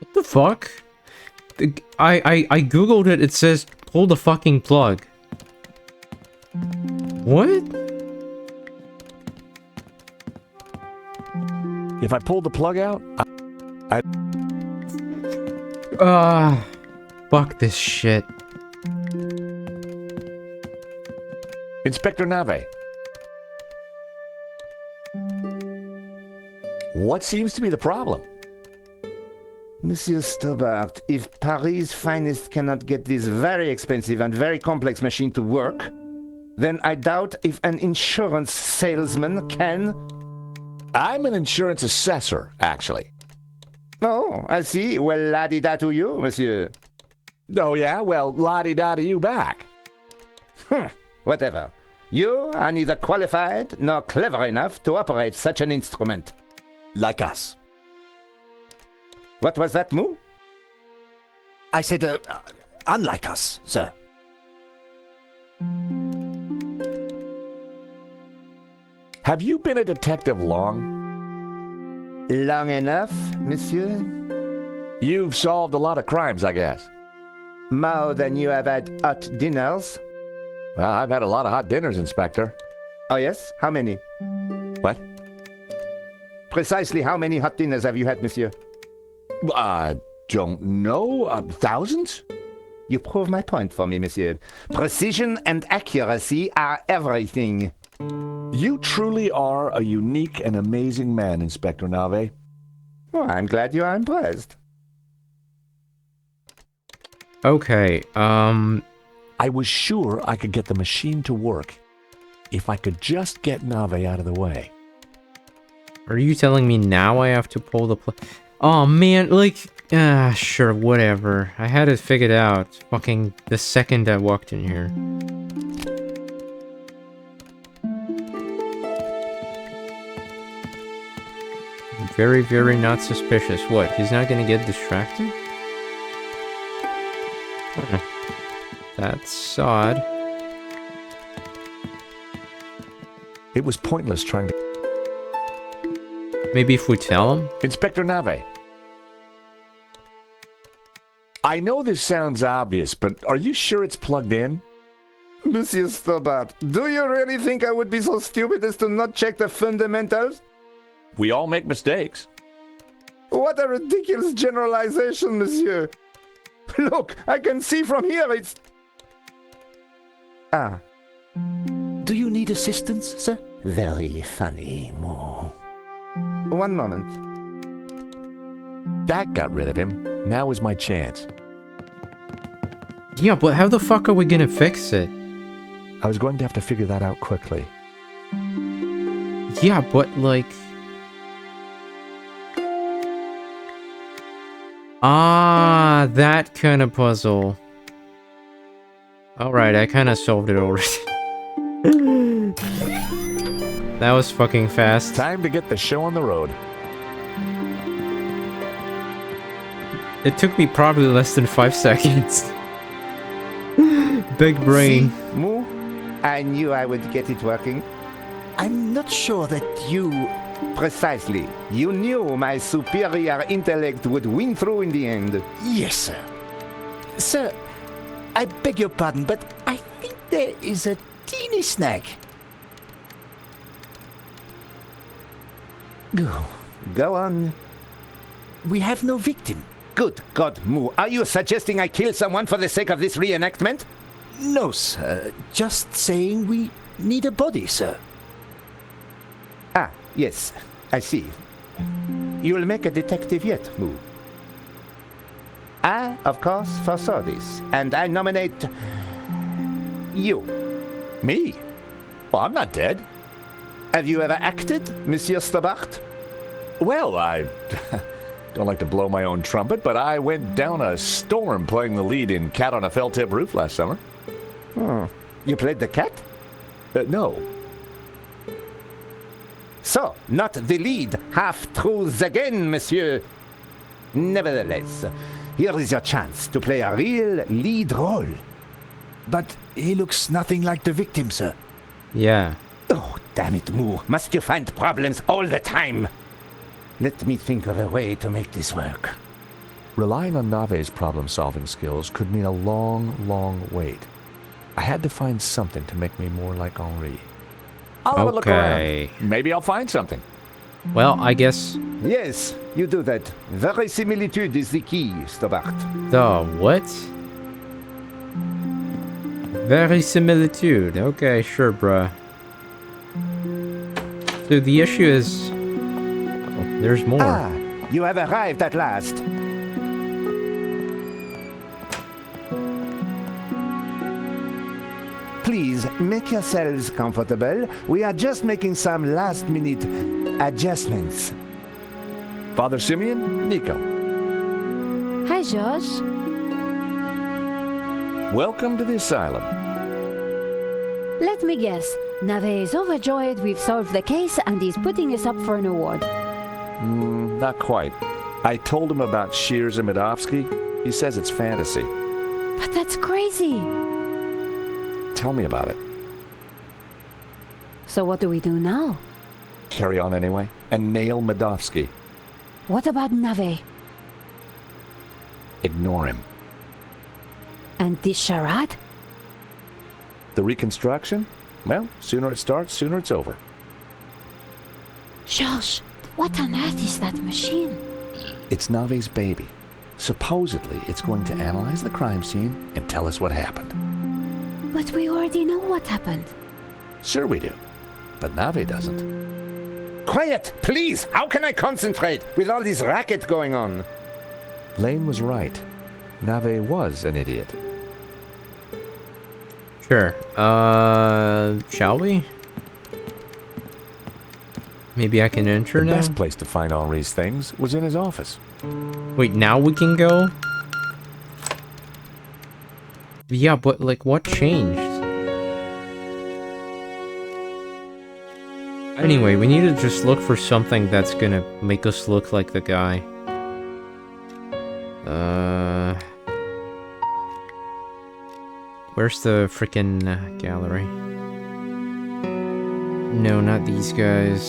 What the fuck? I googled it, it says pull the fucking plug. What? If I pull the plug out, Fuck this shit. Inspector Nave. What seems to be the problem? Monsieur Stobart, if Paris' finest cannot get this very expensive and very complex machine to work, then I doubt if an insurance salesman can. I'm an insurance assessor, actually. Oh, I see. Well, la-di-da to you, monsieur. Oh, yeah? Well, la-di-da to you back. Whatever. You are neither qualified nor clever enough to operate such an instrument. Like us. What was that, Moo? I said, unlike us, sir. Have you been a detective long? Long enough, monsieur? You've solved a lot of crimes, I guess. More than you have had hot dinners? Well, I've had a lot of hot dinners, Inspector. Oh, yes? How many? What? Precisely how many hot dinners have you had, monsieur? I don't know. Thousands? You prove my point for me, monsieur. Precision and accuracy are everything. You truly are a unique and amazing man, Inspector Nave. Well, I'm glad you are impressed. Okay, I was sure I could get the machine to work if I could just get Nave out of the way. are you telling me now I have to pull the plug? Oh man, like, sure, whatever. I had it figured out fucking the second I walked in here. Very, very not suspicious. What, he's not gonna get distracted? That's odd. It was pointless trying to... Maybe if we tell him? Inspector Nave. I know this sounds obvious, but are you sure it's plugged in? Monsieur Stobart, do you really think I would be so stupid as to not check the fundamentals? We all make mistakes. What a ridiculous generalization, monsieur. Look, I can see from here it's... Ah. Do you need assistance, sir? Very funny, Mo. One moment. That got rid of him. Now is my chance. Yeah, but how the fuck are we gonna fix it? I was going to have to figure that out quickly. Yeah, but like... Ah, that kind of puzzle. Alright, I kind of solved it already. That was fucking fast. Time to get the show on the road. It took me probably less than 5 seconds. Big brain. See, Moo, I knew I would get it working. I'm not sure that you... Precisely. You knew my superior intellect would win through in the end. Yes, sir. Sir, I beg your pardon, but I think there is a teeny snag. Go on. We have no victim. Good God, Moo. Are you suggesting I kill someone for the sake of this reenactment? No, sir. Just saying we need a body, sir. Ah, yes. I see. You'll make a detective yet, Moo. I, of course, foresaw this, and I nominate you. Me? Well, I'm not dead. Have you ever acted, Monsieur Stobart? Well, I don't like to blow my own trumpet, but I went down a storm playing the lead in Cat on a Felt-Tip Roof last summer. You played the cat? No. So, not the lead. Half-truths again, monsieur. Nevertheless, here is your chance to play a real lead role. But he looks nothing like the victim, sir. Yeah. Oh, damn it, Moo. Must you find problems all the time? Let me think of a way to make this work. Relying on Nave's problem-solving skills could mean a long, long wait. I had to find something to make me more like Henri. I'll have a look around. Maybe I'll find something. Well, I guess... Yes, you do that. Verisimilitude is the key, Stobart. The what? Verisimilitude. Okay, sure, bruh. So the issue is... Oh, there's more. Ah, you have arrived at last. Please, make yourselves comfortable. We are just making some last-minute adjustments. Father Simeon, Nico. Hi, Josh. Welcome to the asylum. Let me guess. Nave is overjoyed we've solved the case and he's putting us up for an award. Not quite. I told him about Shears and Medovsky. He says it's fantasy. But that's crazy. Tell me about it. So what do we do now? Carry on anyway, and nail Medovsky. What about Nave? Ignore him. And this charade? The reconstruction? Well, sooner it starts, sooner it's over. Josh, what on earth is that machine? It's Nave's baby. Supposedly, it's going to analyze the crime scene and tell us what happened. But we already know what happened. Sure we do. But Nave doesn't. Quiet, please! How can I concentrate with all this racket going on? Lane was right. Nave was an idiot. Sure. Shall we? Maybe I can enter The now? best place to find Henri's things was in his office. Wait, now we can go? Yeah, but like, what changed? Anyway, we need to just look for something that's gonna make us look like the guy. Where's the frickin' gallery? No, not these guys.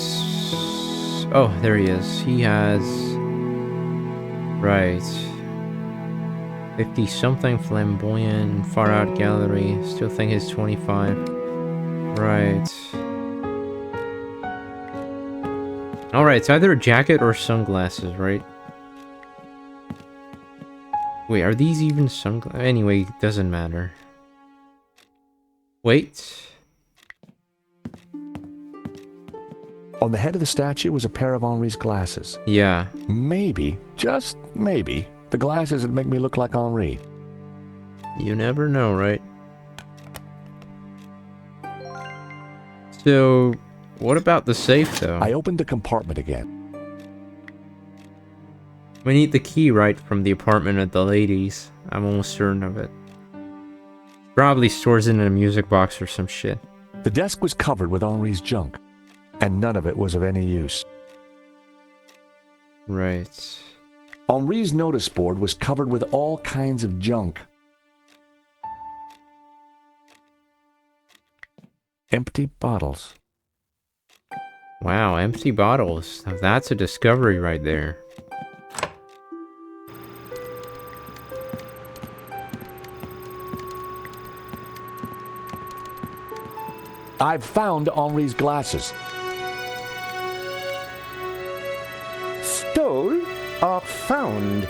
Oh, there he is. He has... Right. 50-something, flamboyant, far-out gallery. Still think he's 25. Right. Alright, it's either a jacket or sunglasses, right? Wait, are these even sunglasses? Anyway, doesn't matter. Wait. On the head of the statue was a pair of Henri's glasses. Yeah. Maybe, just maybe, the glasses would make me look like Henri. You never know, right? So, what about the safe, though? I opened the compartment again. We need the key, right, from the apartment of the ladies. I'm almost certain of it. Probably stores it in a music box or some shit. The desk was covered with Henri's junk, and none of it was of any use. Right. Henri's notice board was covered with all kinds of junk. Empty bottles. Wow, empty bottles. Now that's a discovery right there. I've found Henri's glasses. or found.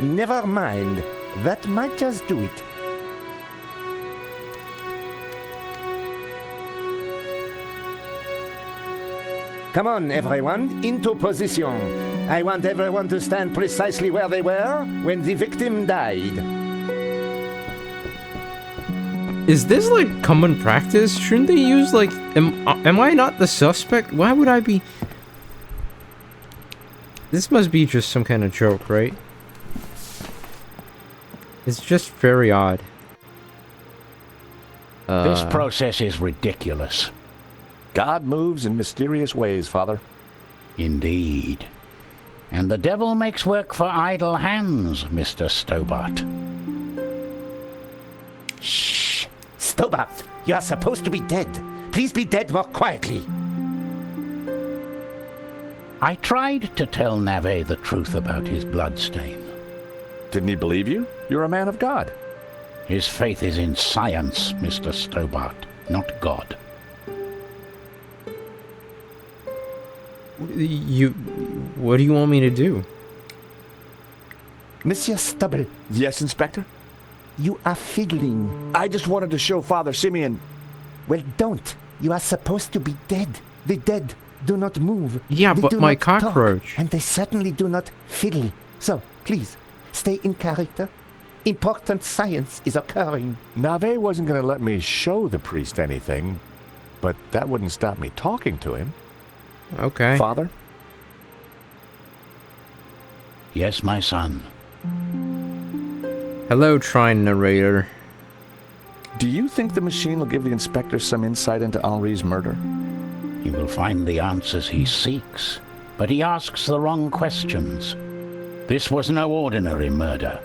Never mind. That might just do it. Come on, everyone, into position. I want everyone to stand precisely where they were when the victim died. Is this like common practice? Shouldn't they use like... Am I not the suspect? Why would I be... This must be just some kind of joke, right? It's just very odd. This process is ridiculous. God moves in mysterious ways, Father. Indeed. And the devil makes work for idle hands, Mr. Stobart. Shh! Stobart, you are supposed to be dead. Please be dead more quietly. I tried to tell Nave the truth about his bloodstain. Didn't he believe you? You're a man of God. His faith is in science, Mr. Stobart, not God. What do you want me to do? Monsieur Stubble, Yes, Inspector? you are fiddling. I just wanted to show Father Simeon. Well, don't. You are supposed to be dead. The dead do not move. Yeah, They but do my not talk, cockroach. and they certainly do not fiddle. So, please, stay in character. Important science is occurring. Nave wasn't going to let me show the priest anything, but that wouldn't stop me talking to him. Okay. Father? Yes, my son. Hello, Trine narrator. Do you think the machine will give the inspector some insight into Henri's murder? He will find the answers he seeks, but he asks the wrong questions. This was no ordinary murder.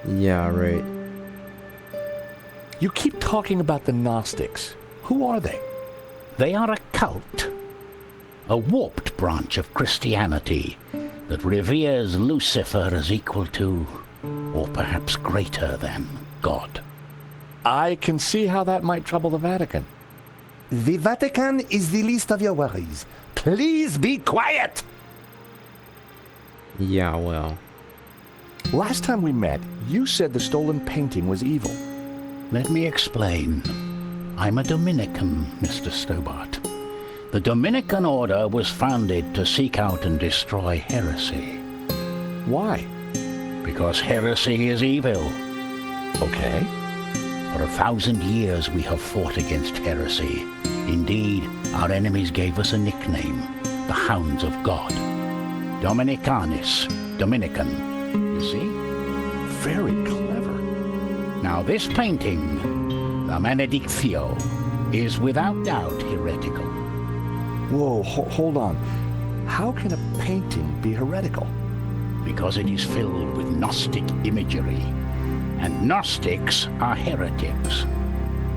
Yeah, right. You keep talking about the Gnostics. Who are they? They are a cult, a warped branch of Christianity that reveres Lucifer as equal to, or perhaps greater than, God. I can see how that might trouble the Vatican. The Vatican is the least of your worries. Please be quiet! Yeah, well. Last time we met, you said the stolen painting was evil. Let me explain. I'm a Dominican, Mr. Stobart. The Dominican order was founded to seek out and destroy heresy. Why? Because heresy is evil. Okay. For 1,000 years we have fought against heresy. Indeed, our enemies gave us a nickname, the Hounds of God. Dominicanis, Dominican. You see? Very clever. Now this painting, the Benedictio, is without doubt heretical. Whoa, hold on. How can a painting be heretical? Because it is filled with Gnostic imagery. And Gnostics are heretics.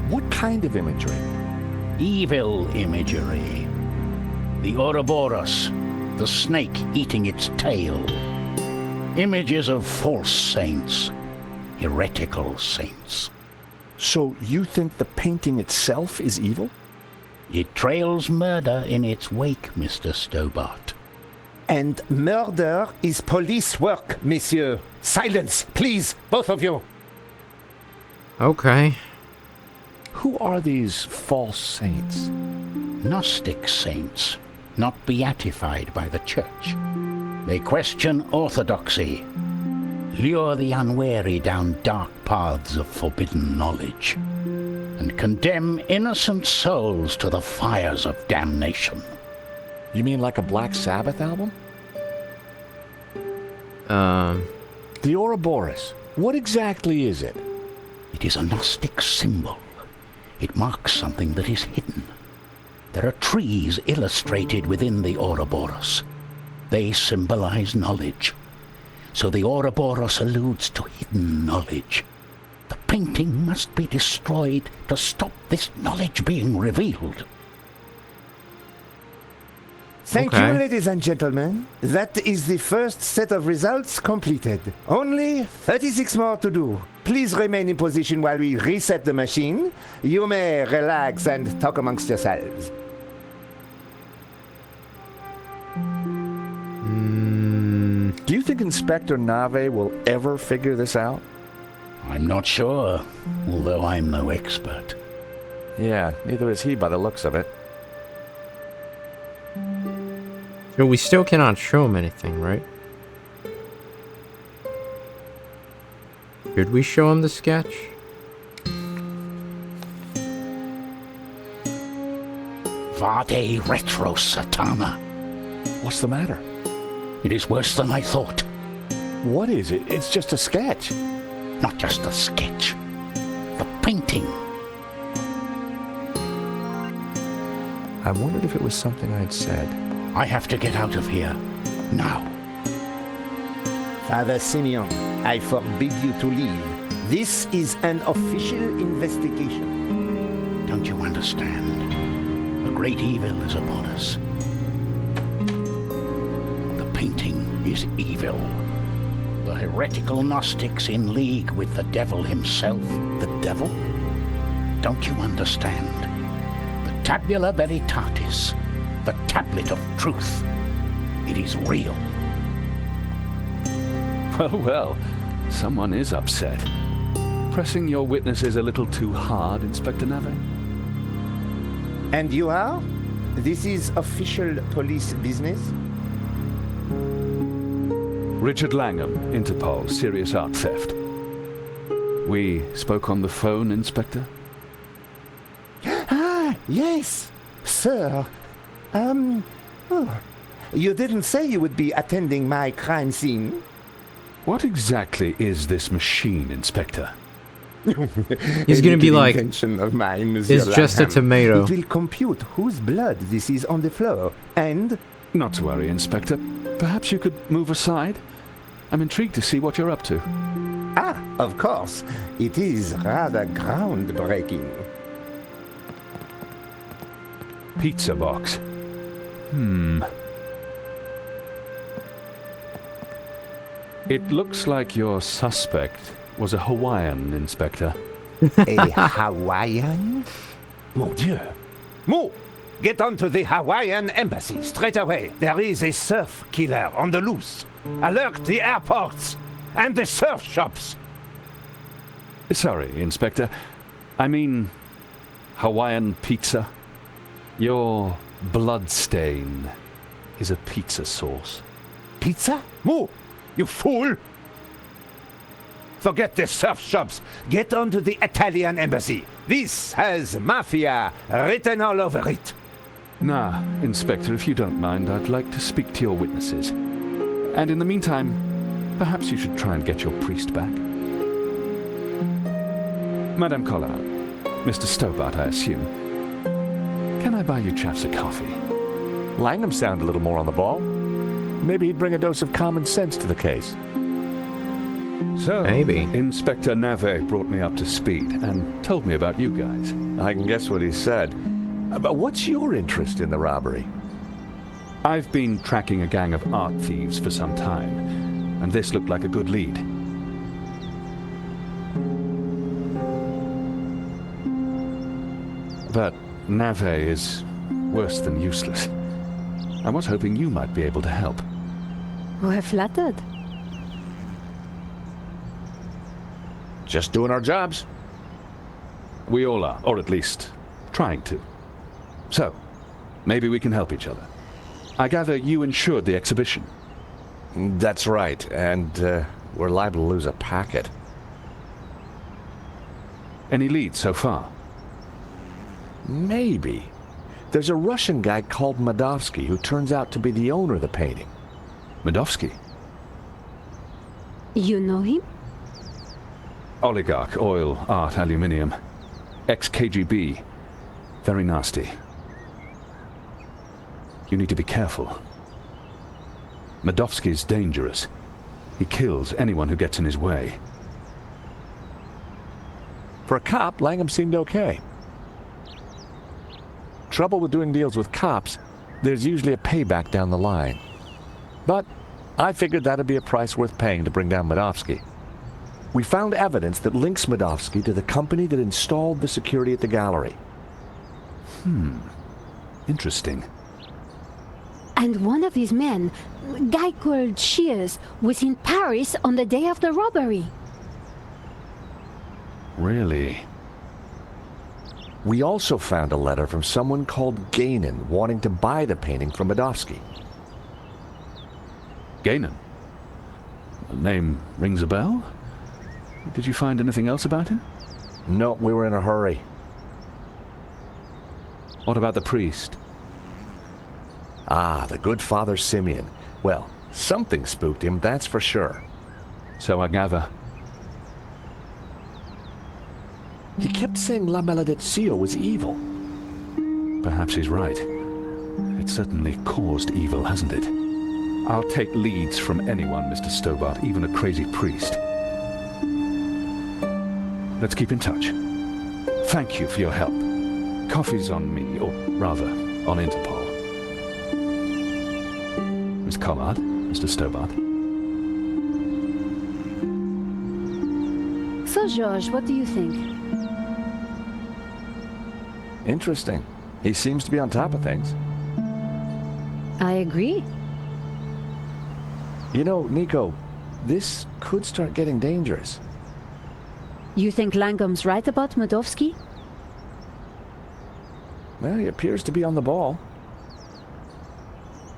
What kind of imagery? Evil imagery. The Ouroboros, the snake eating its tail. Images of false saints, heretical saints. So you think the painting itself is evil? It trails murder in its wake, Mr. Stobart. And murder is police work, monsieur. Silence, please, both of you. Okay. Who are these false saints? Gnostic saints, not beatified by the church. They question orthodoxy, lure the unwary down dark paths of forbidden knowledge, and condemn innocent souls to the fires of damnation. You mean like a Black Sabbath album? The Ouroboros. What exactly is it? It is a Gnostic symbol. It marks something that is hidden. There are trees illustrated within the Ouroboros. They symbolize knowledge. So the Ouroboros alludes to hidden knowledge. The painting must be destroyed to stop this knowledge being revealed. Thank Okay. you, ladies and gentlemen. That is the first set of results completed. Only 36 more to do. Please remain in position while we reset the machine. You may relax and talk amongst yourselves. think Inspector Nave will ever figure this out? I'm not sure, although I'm no expert. Yeah, neither is he by the looks of it. So we still cannot show him anything, right? Should we show him the sketch? Vade retro satana. What's the matter? It is worse than I thought. What is it? It's just a sketch. Not just a sketch. The painting. I wondered if it was something I'd said. I have to get out of here. Now. Father Simeon, I forbid you to leave. This is an official investigation. Don't you understand? A great evil is upon us. The painting is evil. The heretical Gnostics in league with the devil himself. The devil? Don't you understand? The Tabula Veritatis. The tablet of truth. It is real. Well, well, someone is upset. Pressing your witnesses a little too hard, Inspector Nave? And you are? This is official police business? Richard Langham, Interpol, serious art theft. We spoke on the phone, Inspector? Ah, yes, sir. You didn't say you would be attending my crime scene. What exactly is this machine, Inspector? He's gonna be like, invention of mine, Monsieur it's just a Langham. tomato. It will compute whose blood this is on the floor, and... Not to worry, Inspector. Perhaps you could move aside? I'm intrigued to see what you're up to. Ah, of course. It is rather groundbreaking. Pizza box. It looks like your suspect was a Hawaiian, Inspector. A Hawaiian? Mon Dieu. Mo, get on to the Hawaiian embassy straight away. There is a surf killer on the loose. Alert the airports and the surf shops. Sorry, Inspector. I mean, Hawaiian pizza. Your blood stain is a pizza sauce. Pizza? Mo, you fool! Forget the surf shops. Get on to the Italian embassy. This has mafia written all over it. Nah, Inspector, if you don't mind, I'd like to speak to your witnesses. And in the meantime, perhaps you should try and get your priest back. Madame Collard, Mr. Stobart, I assume. Can I buy you chaps a coffee? Langham sounded a little more on the ball. Maybe he'd bring a dose of common sense to the case. So, Maybe. Inspector Nave brought me up to speed and told me about you guys. I can guess what he said. But what's your interest in the robbery? I've been tracking a gang of art thieves for some time, and this looked like a good lead. But Nave is worse than useless. I was hoping you might be able to help. We're flattered. Just doing our jobs. We all are, or at least trying to. So, maybe we can help each other. I gather you insured the exhibition. That's right, and we're liable to lose a packet. Any leads so far? Maybe. There's a Russian guy called Madovsky who turns out to be the owner of the painting. Madovsky? You know him? Oligarch, oil, art, aluminium. Ex-KGB. Very nasty. You need to be careful. Madovsky's dangerous. He kills anyone who gets in his way. For a cop, Langham seemed okay. Trouble with doing deals with cops, there's usually a payback down the line. But I figured that'd be a price worth paying to bring down Madovsky. We found evidence that links Madovsky to the company that installed the security at the gallery. Interesting. I And one of his men, a guy called Shears, was in Paris on the day of the robbery. Really? We also found a letter from someone called Gainan wanting to buy the painting from Medovsky. Gainan? The name rings a bell? Did you find anything else about him? No, we were in a hurry. What about the priest? Ah, the good Father Simeon. Well, something spooked him, that's for sure. So I gather. He kept saying La Maledizio was evil. Perhaps he's right. It certainly caused evil, hasn't it? I'll take leads from anyone, Mr. Stobart, even a crazy priest. Let's keep in touch. Thank you for your help. Coffee's on me, or rather, on Interpol. Miss Collard, Mr. Stobart. So, George, what do you think? Interesting. He seems to be on top of things. I agree. You know, Nico, this could start getting dangerous. You think Langham's right about Medovsky? Well, he appears to be on the ball.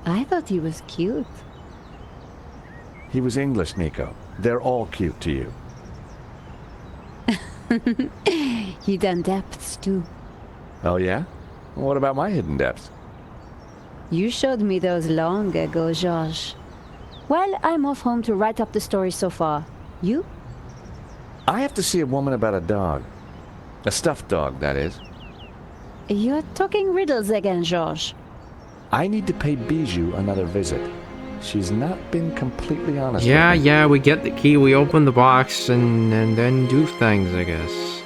I thought he was cute. He was English, Nico. They're all cute to you. Hidden depths, too. Oh, yeah? What about my hidden depths? You showed me those long ago, Georges. Well, I'm off home to write up the story so far. You? I have to see a woman about a dog. A stuffed dog, that is. You're talking riddles again, Georges. I need to pay Bijou another visit. She's not been completely honest Yeah, with me. yeah, we get the key, we open the box, and then do things, I guess.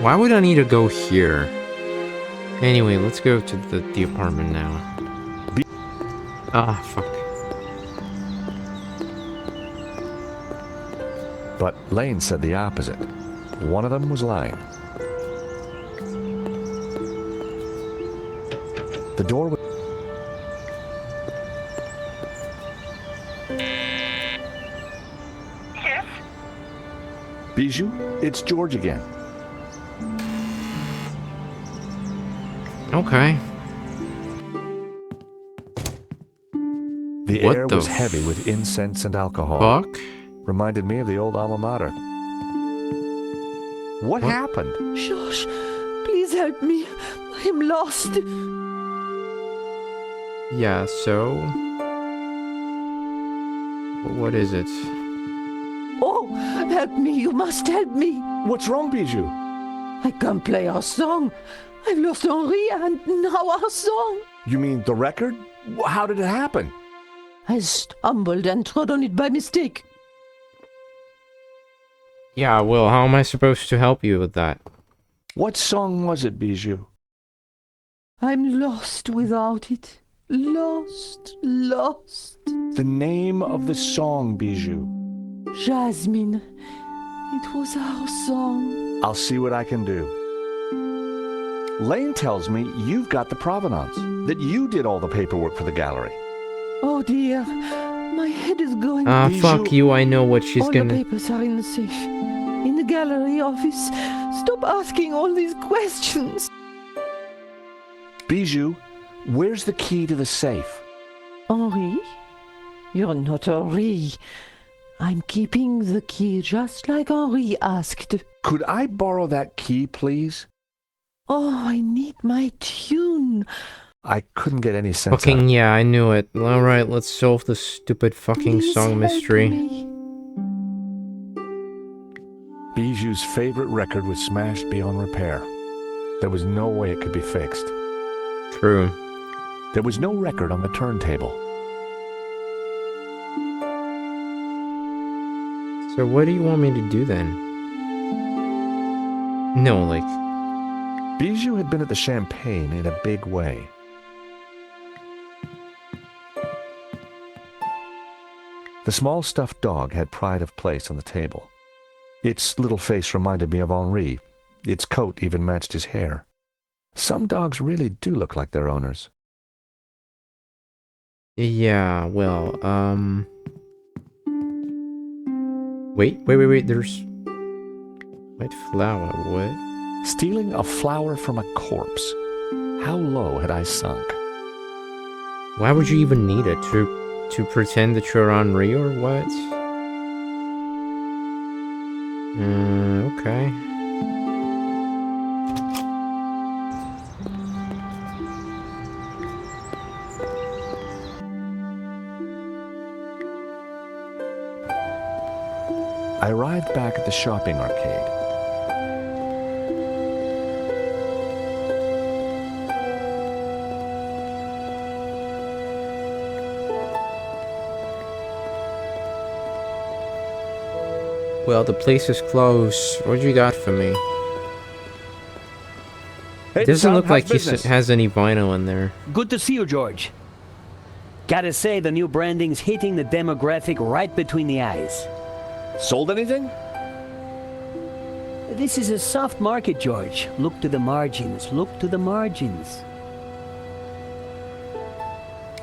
Why would I need to go here? Anyway, let's go to the apartment now. Ah, fuck. But Lane said the opposite. One of them was lying. The door was... Yes? Bijou, it's George again. Okay. The What air the was heavy with incense and alcohol. Fuck? Reminded me of the old alma mater. What happened? Josh, please help me. I'm lost. Yeah, so... What is it? Oh, help me. You must help me. What's wrong, Bijou? I can't play our song. I've lost Henri and now our song. You mean the record? How did it happen? I stumbled and trod on it by mistake. Yeah, well, how am I supposed to help you with that? What song was it, Bijou? I'm lost without it. Lost, lost. The name of the song, Bijou. Jasmine. It was our song. I'll see what I can do. Lane tells me you've got the provenance, that you did all the paperwork for the gallery. Oh dear, my head is going. Ah, fuck you, I know what she's all gonna... the papers are in the safe. In the gallery office. Stop asking all these questions. Bijou, where's the key to the safe? Henri? You're not Henri. I'm keeping the key just like Henri asked. Could I borrow that key, please? Oh, I need my tune. I couldn't get any sense Fucking out of it. yeah, I knew it. Alright, let's solve the stupid fucking Please song help mystery. me. Bijou's favorite record was smashed beyond repair. There was no way it could be fixed. True. There was no record on the turntable. So what do you want me to do then? No, like... Bijou had been at the champagne in a big way. The small stuffed dog had pride of place on the table. Its little face reminded me of Henri. Its coat even matched his hair. Some dogs really do look like their owners. Yeah, well, Wait, there's... White flower, what? Stealing a flower from a corpse. How low had I sunk? Why would you even need it? To pretend that you're Henri or what? Okay. I arrived back at the shopping arcade. Well, the place is closed. What you got for me? Hey, It doesn't Tom, look how's like he business? has any vinyl in there. Good to see you, George. Gotta say, the new branding's hitting the demographic right between the eyes. Sold anything? This is a soft market, George. Look to the margins. Look to the margins.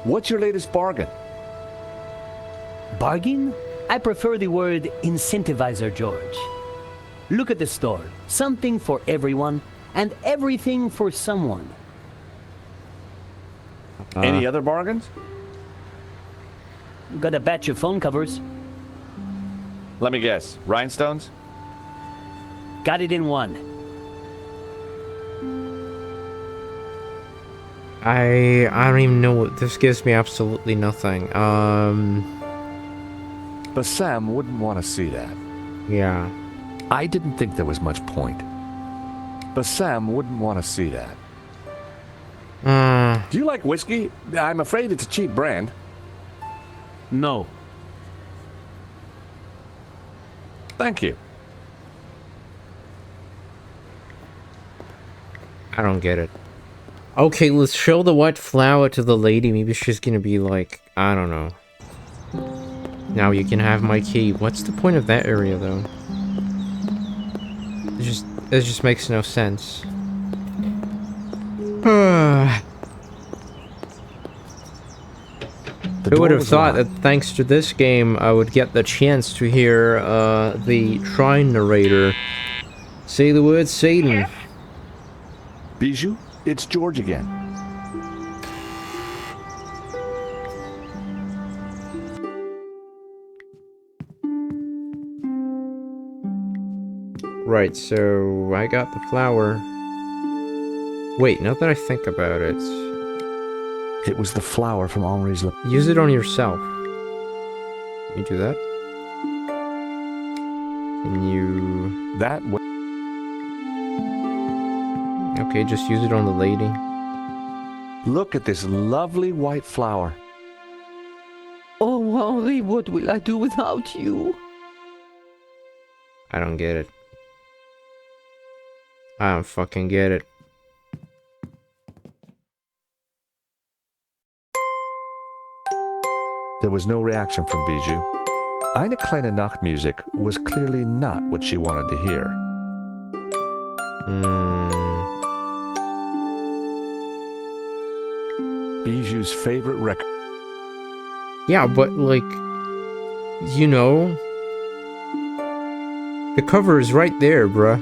What's your latest bargain? Bargain? I prefer the word incentivizer, George. Look at the store. Something for everyone, and everything for someone. Any other bargains? Got a batch of phone covers. Let me guess. Rhinestones? Got it in one. I don't even know what this gives me. Absolutely nothing. But Sam wouldn't want to see that. Yeah. I didn't think there was much point. But Sam wouldn't want to see that. Do you like whiskey? I'm afraid it's a cheap brand. No. Thank you. I don't get it. Okay, let's show the white flower to the lady. Maybe she's gonna be like, I don't know. Now you can have my key. What's the point of that area, though? It just makes no sense. Who would have thought that thanks to this game, I would get the chance to hear the Shrine narrator say the word Satan. Bijou, it's George again. Right, so I got the flower. Wait, now that I think about it... It was the flower from Henri's lip. Use it on yourself. Can you do that? Can you... That way. Okay, just use it on the lady. Look at this lovely white flower. Oh, Henri, what will I do without you? I don't get it. I don't fucking get it. There was no reaction from Bijou. Eine kleine Nachtmusik was clearly not what she wanted to hear. Bijou's favorite record. Yeah, but like, you know, the cover is right there, bruh.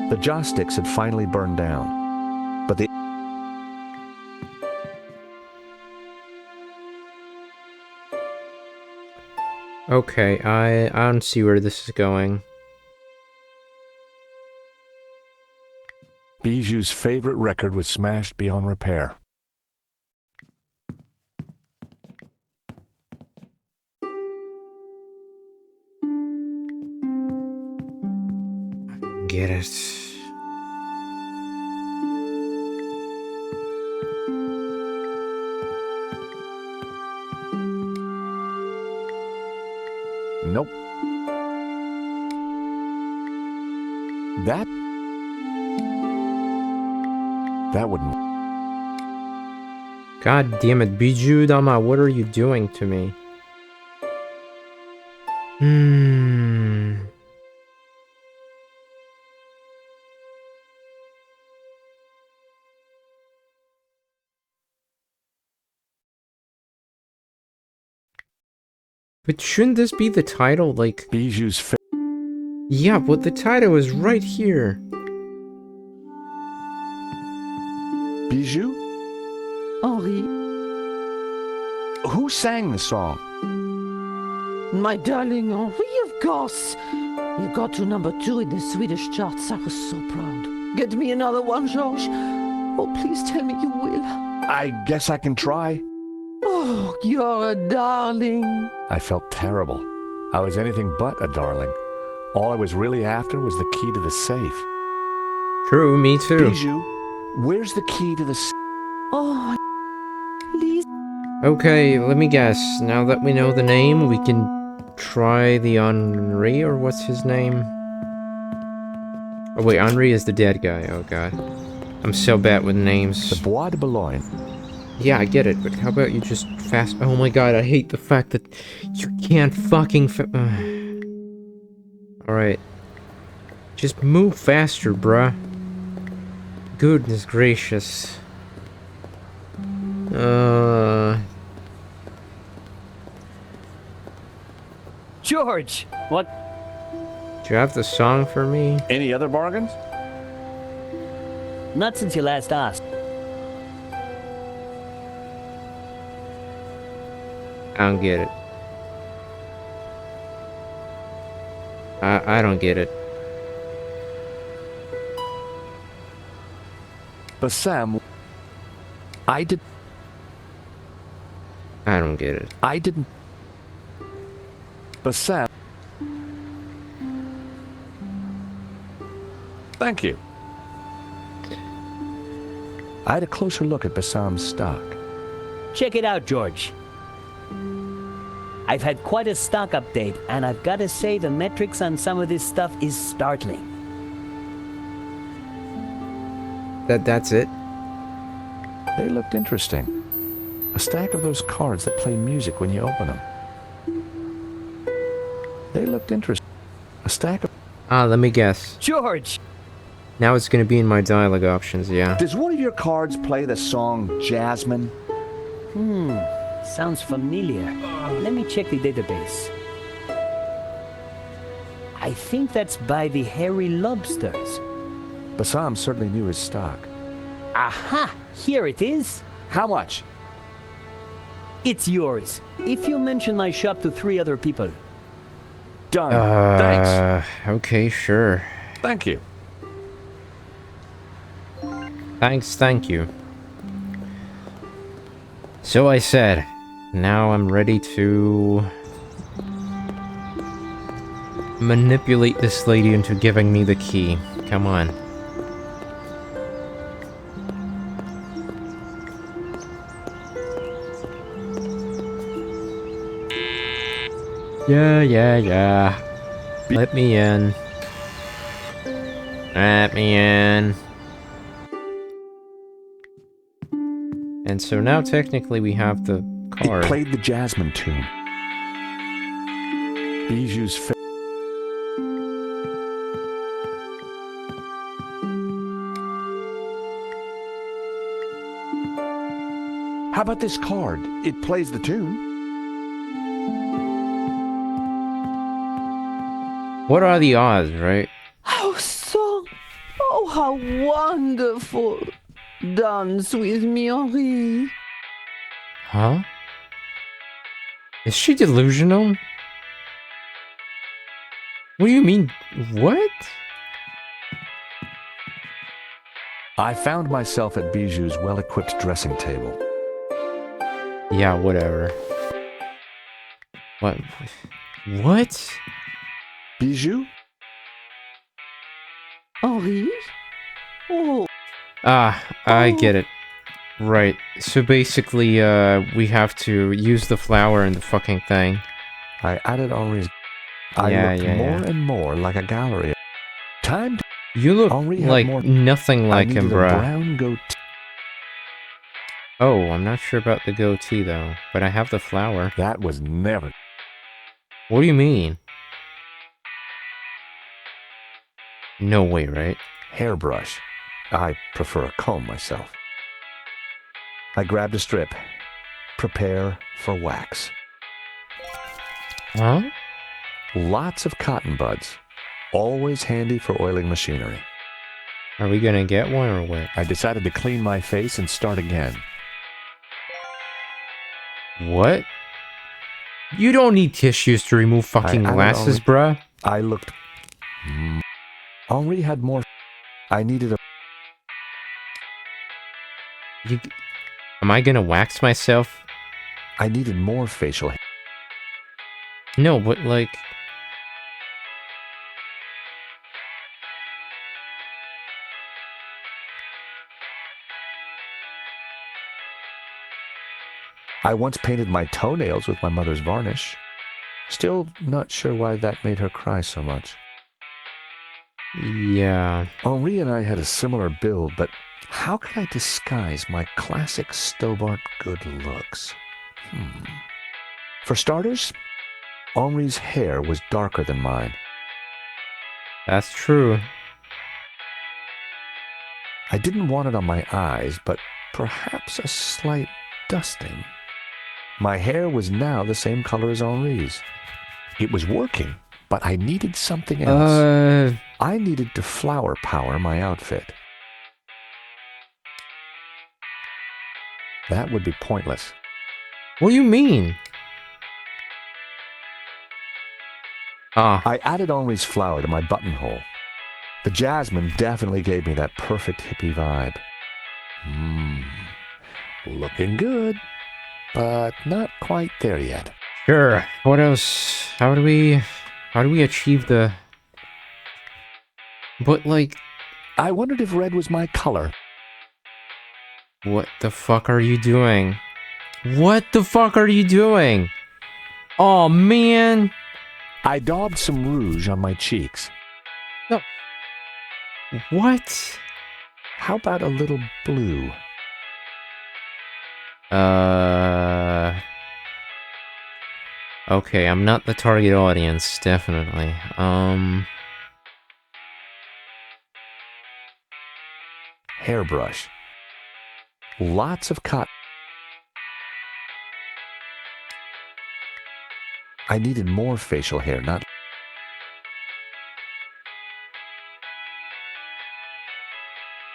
The joss sticks had finally burned down, but the Okay, I don't see where this is going. Bijou's favorite record was smashed beyond repair. Get it. Nope. That wouldn't. God damn it, Bijou Dama, what are you doing to me? But shouldn't this be the title? Like... Bijou's face. Yeah, but the title is right here. Bijou? Henri, Who sang the song? my darling Henri, of course. You got to #2 in the Swedish charts. I was so proud. Get me another one, George. Oh, please tell me you will. I guess I can try. Oh, you're a darling. I felt terrible. I was anything but a darling. All I was really after was the key to the safe. True, me too. Bijou, where's the key to the safe? Oh, please. Okay, let me guess. Now that we know the name, we can try the Henri, or what's his name? Oh wait, Henri is the dead guy. Oh god. I'm so bad with names. The Bois de Boulogne. Yeah, I get it, but how about you just fast... Oh my god, I hate the fact that you can't fucking Alright. Just move faster, bruh. Goodness gracious. George! What? Do you have the song for me? Any other bargains? Not since you last asked. I don't get it. I don't get it. But Sam, I don't get it. I didn't. But Sam. Thank you. I had a closer look at Bassam's stock. Check it out, George. I've had quite a stock update, and I've got to say the metrics on some of this stuff is startling. That's it? They looked interesting. A stack of those cards that play music when you open them. They looked interesting. A stack of... Let me guess. George! Now it's gonna be in my dialogue options, yeah. Does one of your cards play the song Jasmine? Sounds familiar. Let me check the database. I think that's by the Hairy Lobsters. Bassam certainly knew his stock. Aha! Here it is. How much? It's yours. If you mention my shop to 3 other people. Done. Thanks. Okay, sure. Thank you. Thanks, thank you. So I said, now I'm ready to manipulate this lady into giving me the key. Come on. Yeah. Let me in. Let me in. And so now technically we have the card. It played the Jasmine tune. Bijou's face. How about this card? It plays the tune. What are the odds, right? How so? Oh, how wonderful. Dance with me, Henri. Huh? Is she delusional? What do you mean? What? I found myself at Bijou's well-equipped dressing table. Yeah, whatever. What? What? Bijou? Henri? Oh. I get it. Right. So basically, we have to use the flower in the fucking thing. I added Henri's... I looked more and more like a gallery. Time to... You look Henri had like more... nothing like him, a bruh. brown goatee. Oh, I'm not sure about the goatee, though. But I have the flower. That was never... What do you mean? No way, right? Hairbrush. I prefer a comb myself. I grabbed a strip. Prepare for wax. Huh? Lots of cotton buds. Always handy for oiling machinery. Are we gonna get one or what? I decided to clean my face and start again. What? You don't need tissues to remove fucking glasses, bruh. I looked... Henri had more... I needed a... Am I gonna wax myself? I needed more facial hair. No, but like... I once painted my toenails with my mother's varnish. Still not sure why that made her cry so much. Yeah. Henri and I had a similar build, but how could I disguise my classic Stobart good looks? For starters, Henri's hair was darker than mine. That's true. I didn't want it on my eyes, but perhaps a slight dusting. My hair was now the same color as Henri's. It was working, but I needed something else. I needed to flower power my outfit. That would be pointless. What do you mean? I added Henri's flower to my buttonhole. The jasmine definitely gave me that perfect hippie vibe. Looking good, but not quite there yet. Sure. What else? How do we achieve the... But like... I wondered if red was my color. What the fuck are you doing? What the fuck are you doing? Oh, man. I daubed some rouge on my cheeks. No. What? How about a little blue? Okay, I'm not the target audience, definitely. Hairbrush. Lots of cotton. I needed more facial hair, not...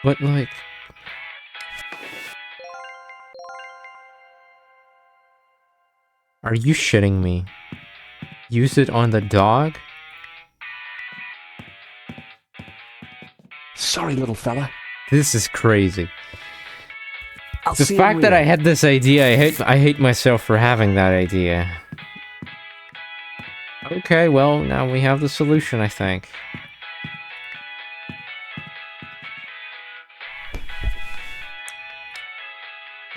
But like... Are you shitting me? Use it on the dog? Sorry, little fella. This is crazy. I'll The see you fact that later. I had this idea, I hate myself for having that idea. Okay, well, now we have the solution, I think.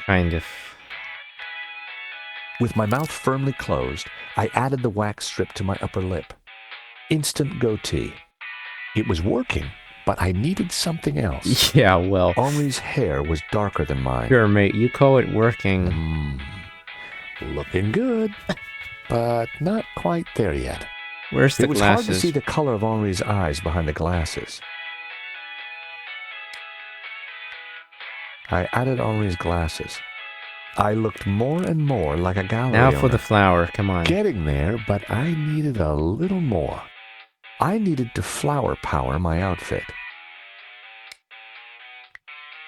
Kind of. With my mouth firmly closed, I added the wax strip to my upper lip. Instant goatee. It was working, but I needed something else. Yeah, well... Henri's hair was darker than mine. Sure, mate, you call it working. Looking good, but not quite there yet. Where's the glasses? It was hard to glasses? see the color of Henri's eyes behind the glasses. I added Henri's glasses. I looked more and more like a gallery Now for owner. the flower, come on. Getting there, but I needed a little more. I needed to flower power my outfit.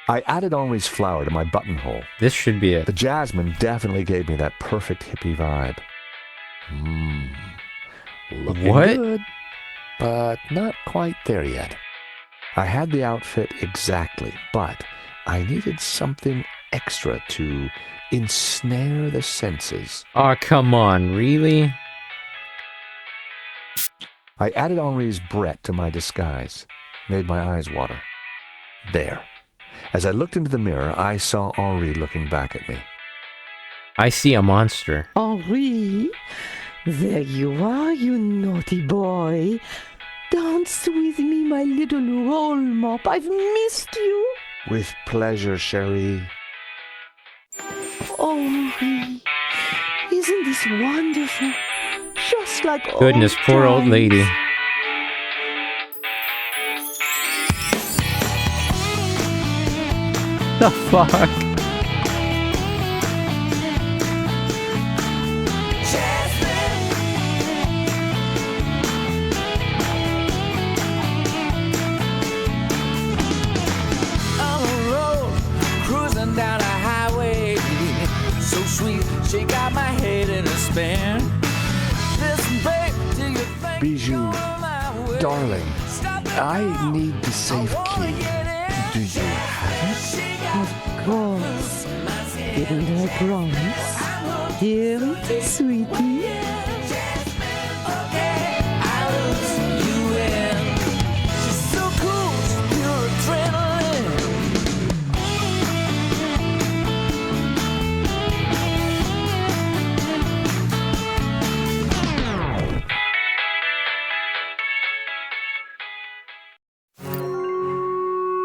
I added Henri's flower to my buttonhole. This should be it. The jasmine definitely gave me that perfect hippie vibe. Looking What? good, but not quite there yet. I had the outfit exactly, but I needed something extra to ensnare the senses. Aw, come on, really? I added Henri's Brett to my disguise. Made my eyes water. There. As I looked into the mirror, I saw Henri looking back at me. I see a monster. Henri, there you are, you naughty boy. Dance with me, my little roll mop. I've missed you. With pleasure, Cherie. Henri, isn't this wonderful? Just like Goodness, old poor old times. lady. The fuck? highway. So sweet, she got my head in a spin. Listen, babe, do you think Bijou, darling, I need the safe key. Do you have it? Of course. Didn't I promise? Here it is, sweetie.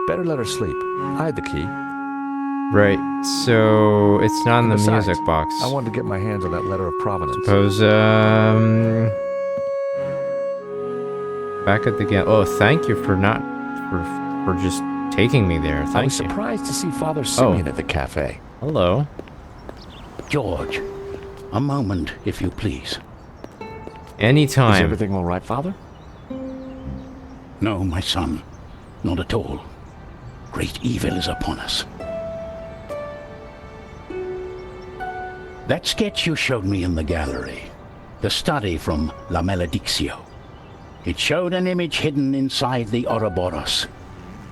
Better let her sleep. I had the key. Right, so it's not in the Besides, music box. I wanted to get my hands on that letter of provenance. Suppose, back at the game. Oh, thank you for not, for just taking me there. Thank I was you. surprised to see Father Simeon at the cafe. Hello. George, a moment, if you please. Anytime. Is everything all right, Father? No, my son, not at all. Great evil is upon us. That sketch you showed me in the gallery, the study from La Maledictio, it showed an image hidden inside the Ouroboros,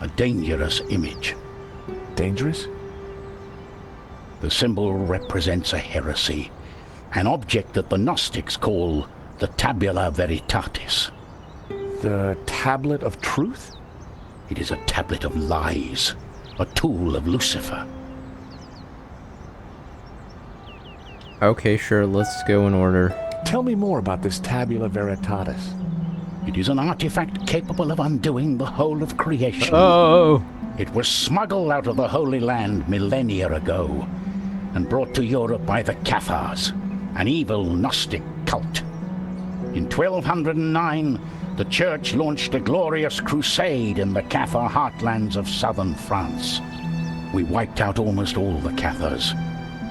a dangerous image. Dangerous? The symbol represents a heresy, an object that the Gnostics call the Tabula Veritatis. The Tablet of Truth? It is a tablet of lies, a tool of Lucifer. Okay, sure, let's go in order. Tell me more about this Tabula Veritatis. It is an artifact capable of undoing the whole of creation. Oh! It was smuggled out of the Holy Land millennia ago and brought to Europe by the Cathars, an evil Gnostic cult. In 1209, the Church launched a glorious crusade in the Cathar heartlands of southern France. We wiped out almost all the Cathars,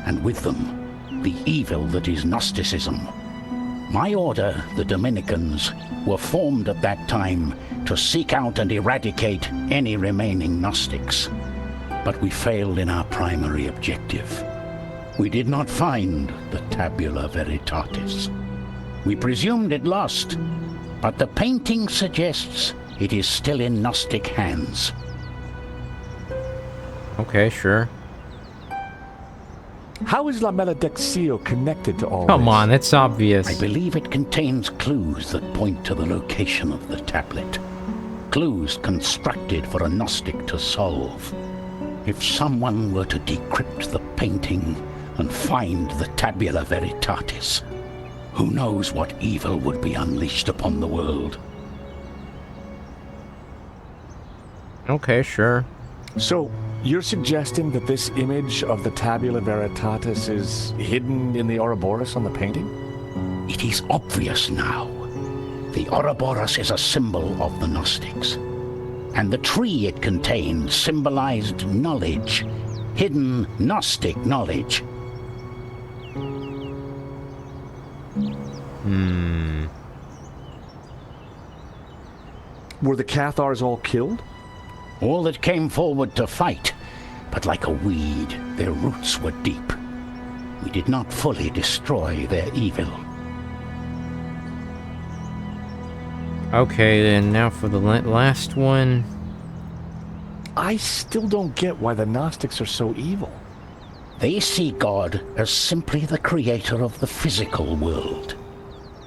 and with them, the evil that is Gnosticism. My order, the Dominicans, were formed at that time to seek out and eradicate any remaining Gnostics. But we failed in our primary objective. We did not find the Tabula Veritatis. We presumed it lost, but the painting suggests it is still in Gnostic hands. Okay, sure. How is La Maledictio connected to all Come this? on, it's obvious. I believe it contains clues that point to the location of the tablet. Clues constructed for a Gnostic to solve. If someone were to decrypt the painting and find the Tabula Veritatis, who knows what evil would be unleashed upon the world? Okay, sure. So, you're suggesting that this image of the Tabula Veritatis is hidden in the Ouroboros on the painting? It is obvious now. The Ouroboros is a symbol of the Gnostics, and the tree it contained symbolized knowledge, hidden Gnostic knowledge. Were the Cathars all killed? All that came forward to fight, but like a weed, their roots were deep. We did not fully destroy their evil. Okay, then now for the last one. I still don't get why the Gnostics are so evil. They see God as simply the creator of the physical world,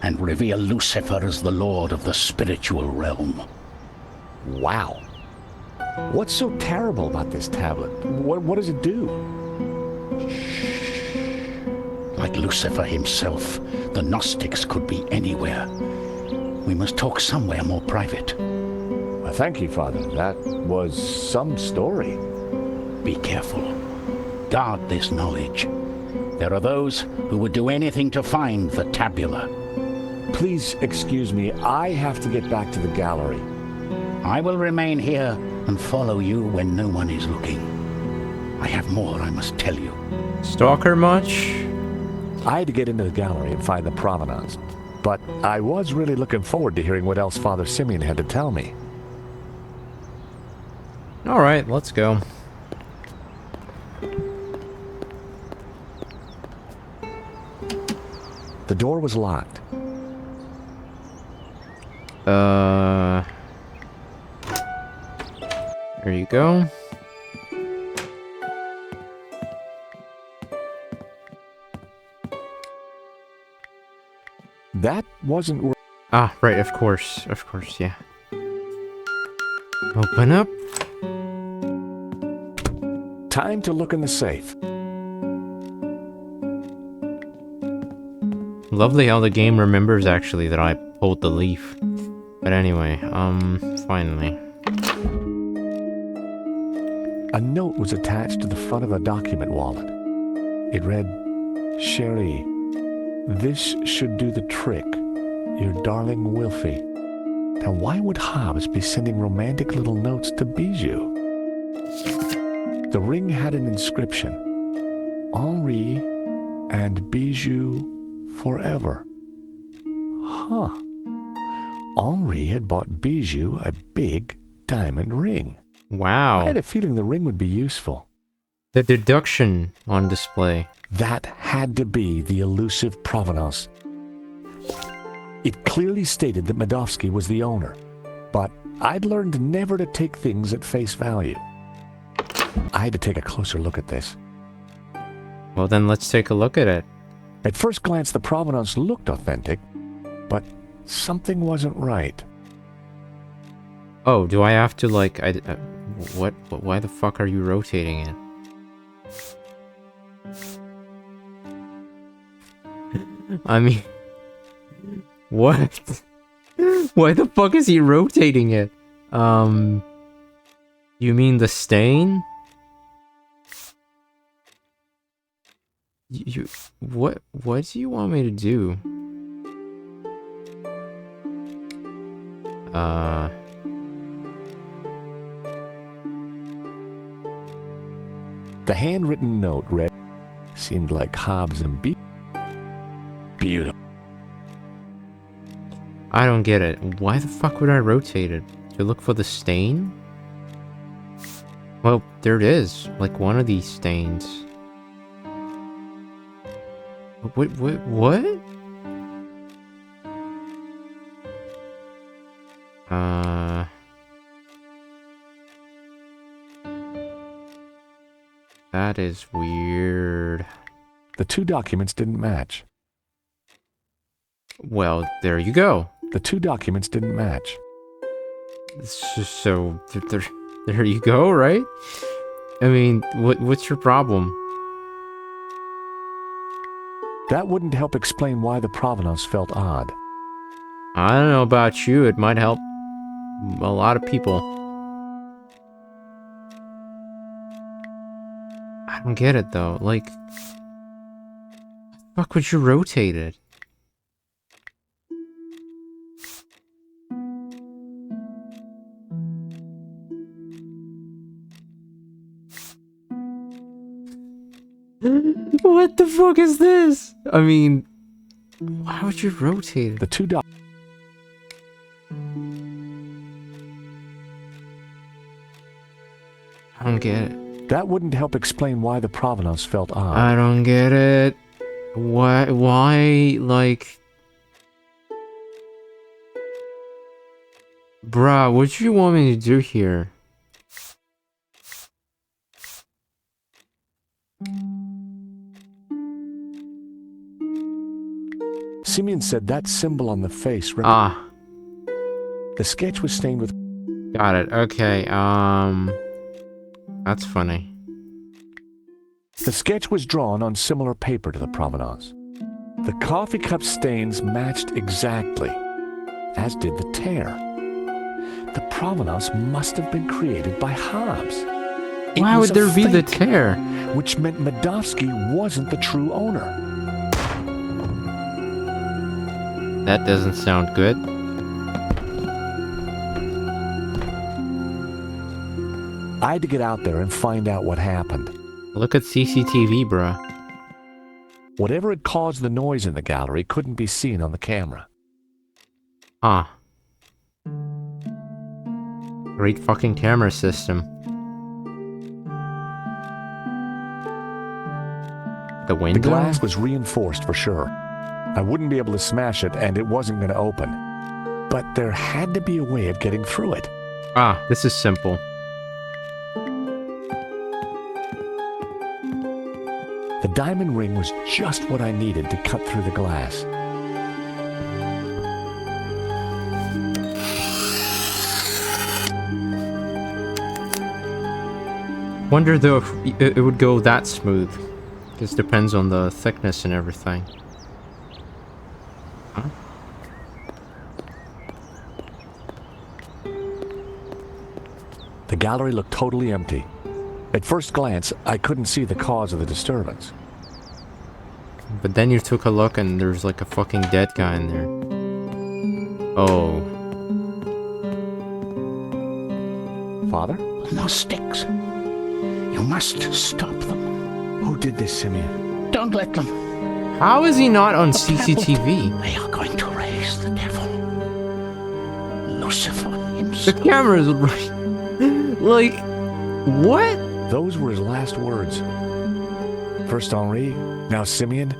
and revere Lucifer as the lord of the spiritual realm. Wow. What's so terrible about this tablet? What does it do? Like Lucifer himself, the Gnostics could be anywhere. We must talk somewhere more private. Thank you, Father. That was some story. Be careful. Guard this knowledge. There are those who would do anything to find the tabula. Please excuse me. I have to get back to the gallery. I will remain here and follow you when no one is looking. I have more I must tell you. Stalker much? I had to get into the gallery and find the provenance, but I was really looking forward to hearing what else Father Simeon had to tell me. Alright, let's go. The door was locked. There you go. That wasn't where... Ah, right, of course, yeah. Open up. Time to look in the safe. Lovely how the game remembers actually that I pulled the leaf. But anyway, finally. A note was attached to the front of a document wallet. It read, Sherry, this should do the trick. Your darling Wilfie. Now why would Hobbs be sending romantic little notes to Bijou? The ring had an inscription. Henri and Bijou forever. Huh. Henri had bought Bijou a big diamond ring. Wow. I had a feeling the ring would be useful. The deduction on display. That had to be the elusive provenance. It clearly stated that Medovsky was the owner, but I'd learned never to take things at face value. I had to take a closer look at this. Well, then let's take a look at it. At first glance, the provenance looked authentic, but something wasn't right. Oh, do I have to, like, what, why the fuck are you rotating it? I mean, what? Why the fuck is he rotating it? You mean the stain? What do you want me to do? The handwritten note read, seemed like Hobbs and Beautiful. I don't get it. Why the fuck would I rotate it? To look for the stain? Well, there it is. Like one of these stains. What? That is weird. The two documents didn't match. Well, there you go. The two documents didn't match. So, there you go, right? I mean, what's your problem? That wouldn't help explain why the provenance felt odd. I don't know about you, it might help a lot of people. I don't get it though, like... the fuck would you rotate it? What the fuck is this? I mean, why would you rotate it? The two I don't get it. That wouldn't help explain why the provenance felt odd. I don't get it. Why, like... Bruh, what do you want me to do here? Simeon said that symbol on the face... Ah. The sketch was stained with... Got it, okay, that's funny. The sketch was drawn on similar paper to the provenance. The coffee cup stains matched exactly, as did the tear. The provenance must have been created by Hobbs. Why would there be the tear? Which meant Medovsky wasn't the true owner. That doesn't sound good. I had to get out there and find out what happened. Look at CCTV, bruh. Whatever had caused the noise in the gallery couldn't be seen on the camera. Ah. Great fucking camera system. The window? The glass was reinforced for sure. I wouldn't be able to smash it, and it wasn't going to open. But there had to be a way of getting through it. Ah, this is simple. The diamond ring was just what I needed to cut through the glass. Wonder though if it would go that smooth. This depends on the thickness and everything. Huh? The gallery looked totally empty. At first glance, I couldn't see the cause of the disturbance. But then you took a look and there's like a fucking dead guy in there. Oh. Father? Gnostics. You must stop them. Who did this, Simeon? Don't let them. How is he not on CCTV? They are going to raise the devil. Lucifer himself. The camera's right. Like, what? Those were his last words. First Henri, now Simeon.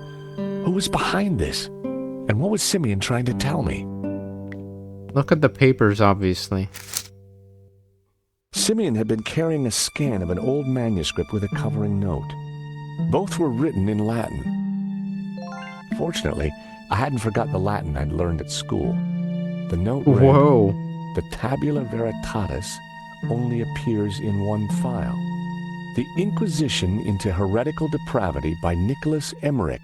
Who was behind this? And what was Simeon trying to tell me? Look at the papers, obviously. Simeon had been carrying a scan of an old manuscript with a covering note. Both were written in Latin. Fortunately, I hadn't forgot the Latin I'd learned at school. The note read, Whoa. "The tabula veritatis only appears in one file. The Inquisition into Heretical Depravity by Nicholas Emmerich,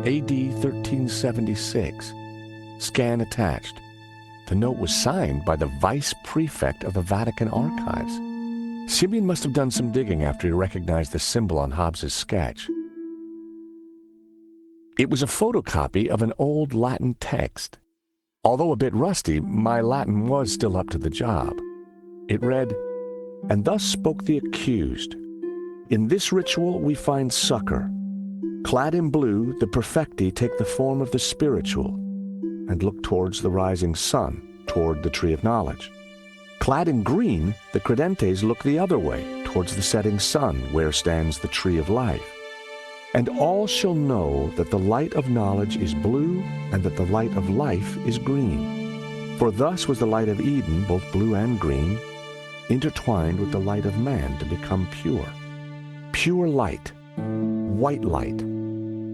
A.D. 1376. Scan attached." The note was signed by the Vice Prefect of the Vatican Archives. Simeon must have done some digging after he recognized the symbol on Hobbes's sketch. It was a photocopy of an old Latin text. Although a bit rusty, my Latin was still up to the job. It read, "And thus spoke the accused. In this ritual we find succor. Clad in blue, the perfecti take the form of the spiritual and look towards the rising sun, toward the tree of knowledge. Clad in green, the credentes look the other way, towards the setting sun, where stands the tree of life. And all shall know that the light of knowledge is blue, and that the light of life is green. For thus was the light of Eden, both blue and green, intertwined with the light of man to become pure. Pure light, white light,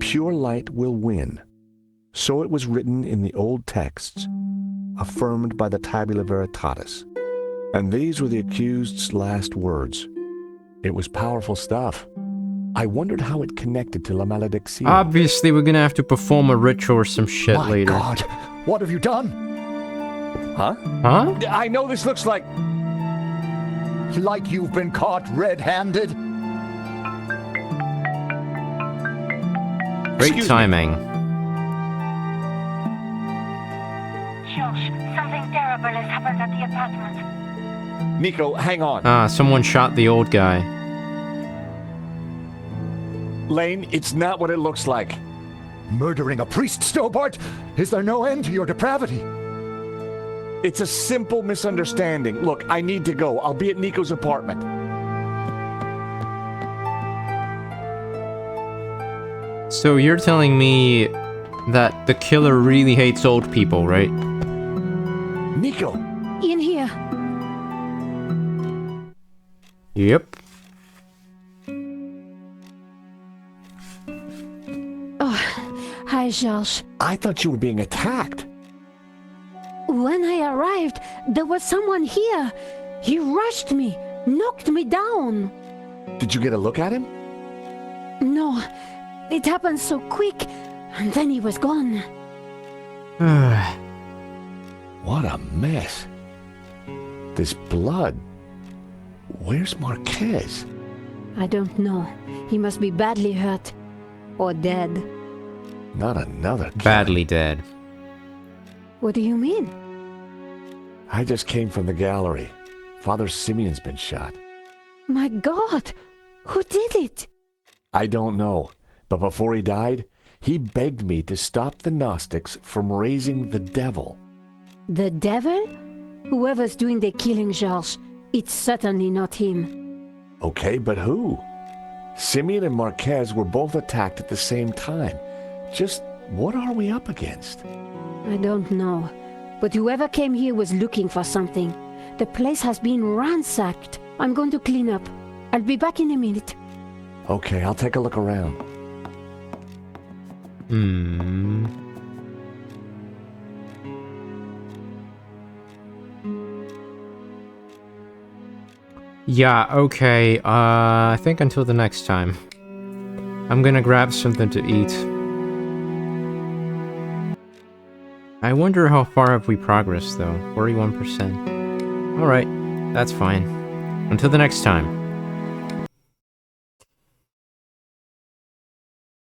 pure light will win." So it was written in the old texts, affirmed by the tabula veritatis. And these were the accused's last words. It was powerful stuff. I wondered how it connected to La Maledicción. Obviously, we're gonna have to perform a ritual or some shit My later. God, what have you done? Huh? Huh? I know this looks like... Like you've been caught red-handed? Great timing. Josh, something terrible has happened at the apartment. Nico, hang on. Ah, someone shot the old guy. Lane, it's not what it looks like. Murdering a priest, Stobart? Is there no end to your depravity? It's a simple misunderstanding. Look, I need to go. I'll be at Nico's apartment. So you're telling me that the killer really hates old people, right? Nico! In here. Yep. Oh, hi, George. I thought you were being attacked. When I arrived, there was someone here. He rushed me, knocked me down. Did you get a look at him? No, it happened so quick, and then he was gone. What a mess. This blood. Where's Marquez? I don't know. He must be badly hurt. Or dead. Not another killer. Badly dead. What do you mean? I just came from the gallery. Father Simeon's been shot. My God! Who did it? I don't know. But before he died, he begged me to stop the Gnostics from raising the devil. The devil? Whoever's doing the killing, Georges, it's certainly not him. Okay, but who? Simeon and Marquez were both attacked at the same time. Just What are we up against? I don't know. But whoever came here was looking for something. The place has been ransacked. I'm going to clean up. I'll be back in a minute. Okay, I'll take a look around. Yeah, okay, I think until the next time. I'm gonna grab something to eat. I wonder how far have we progressed, though. 41%. Alright, that's fine. Until the next time.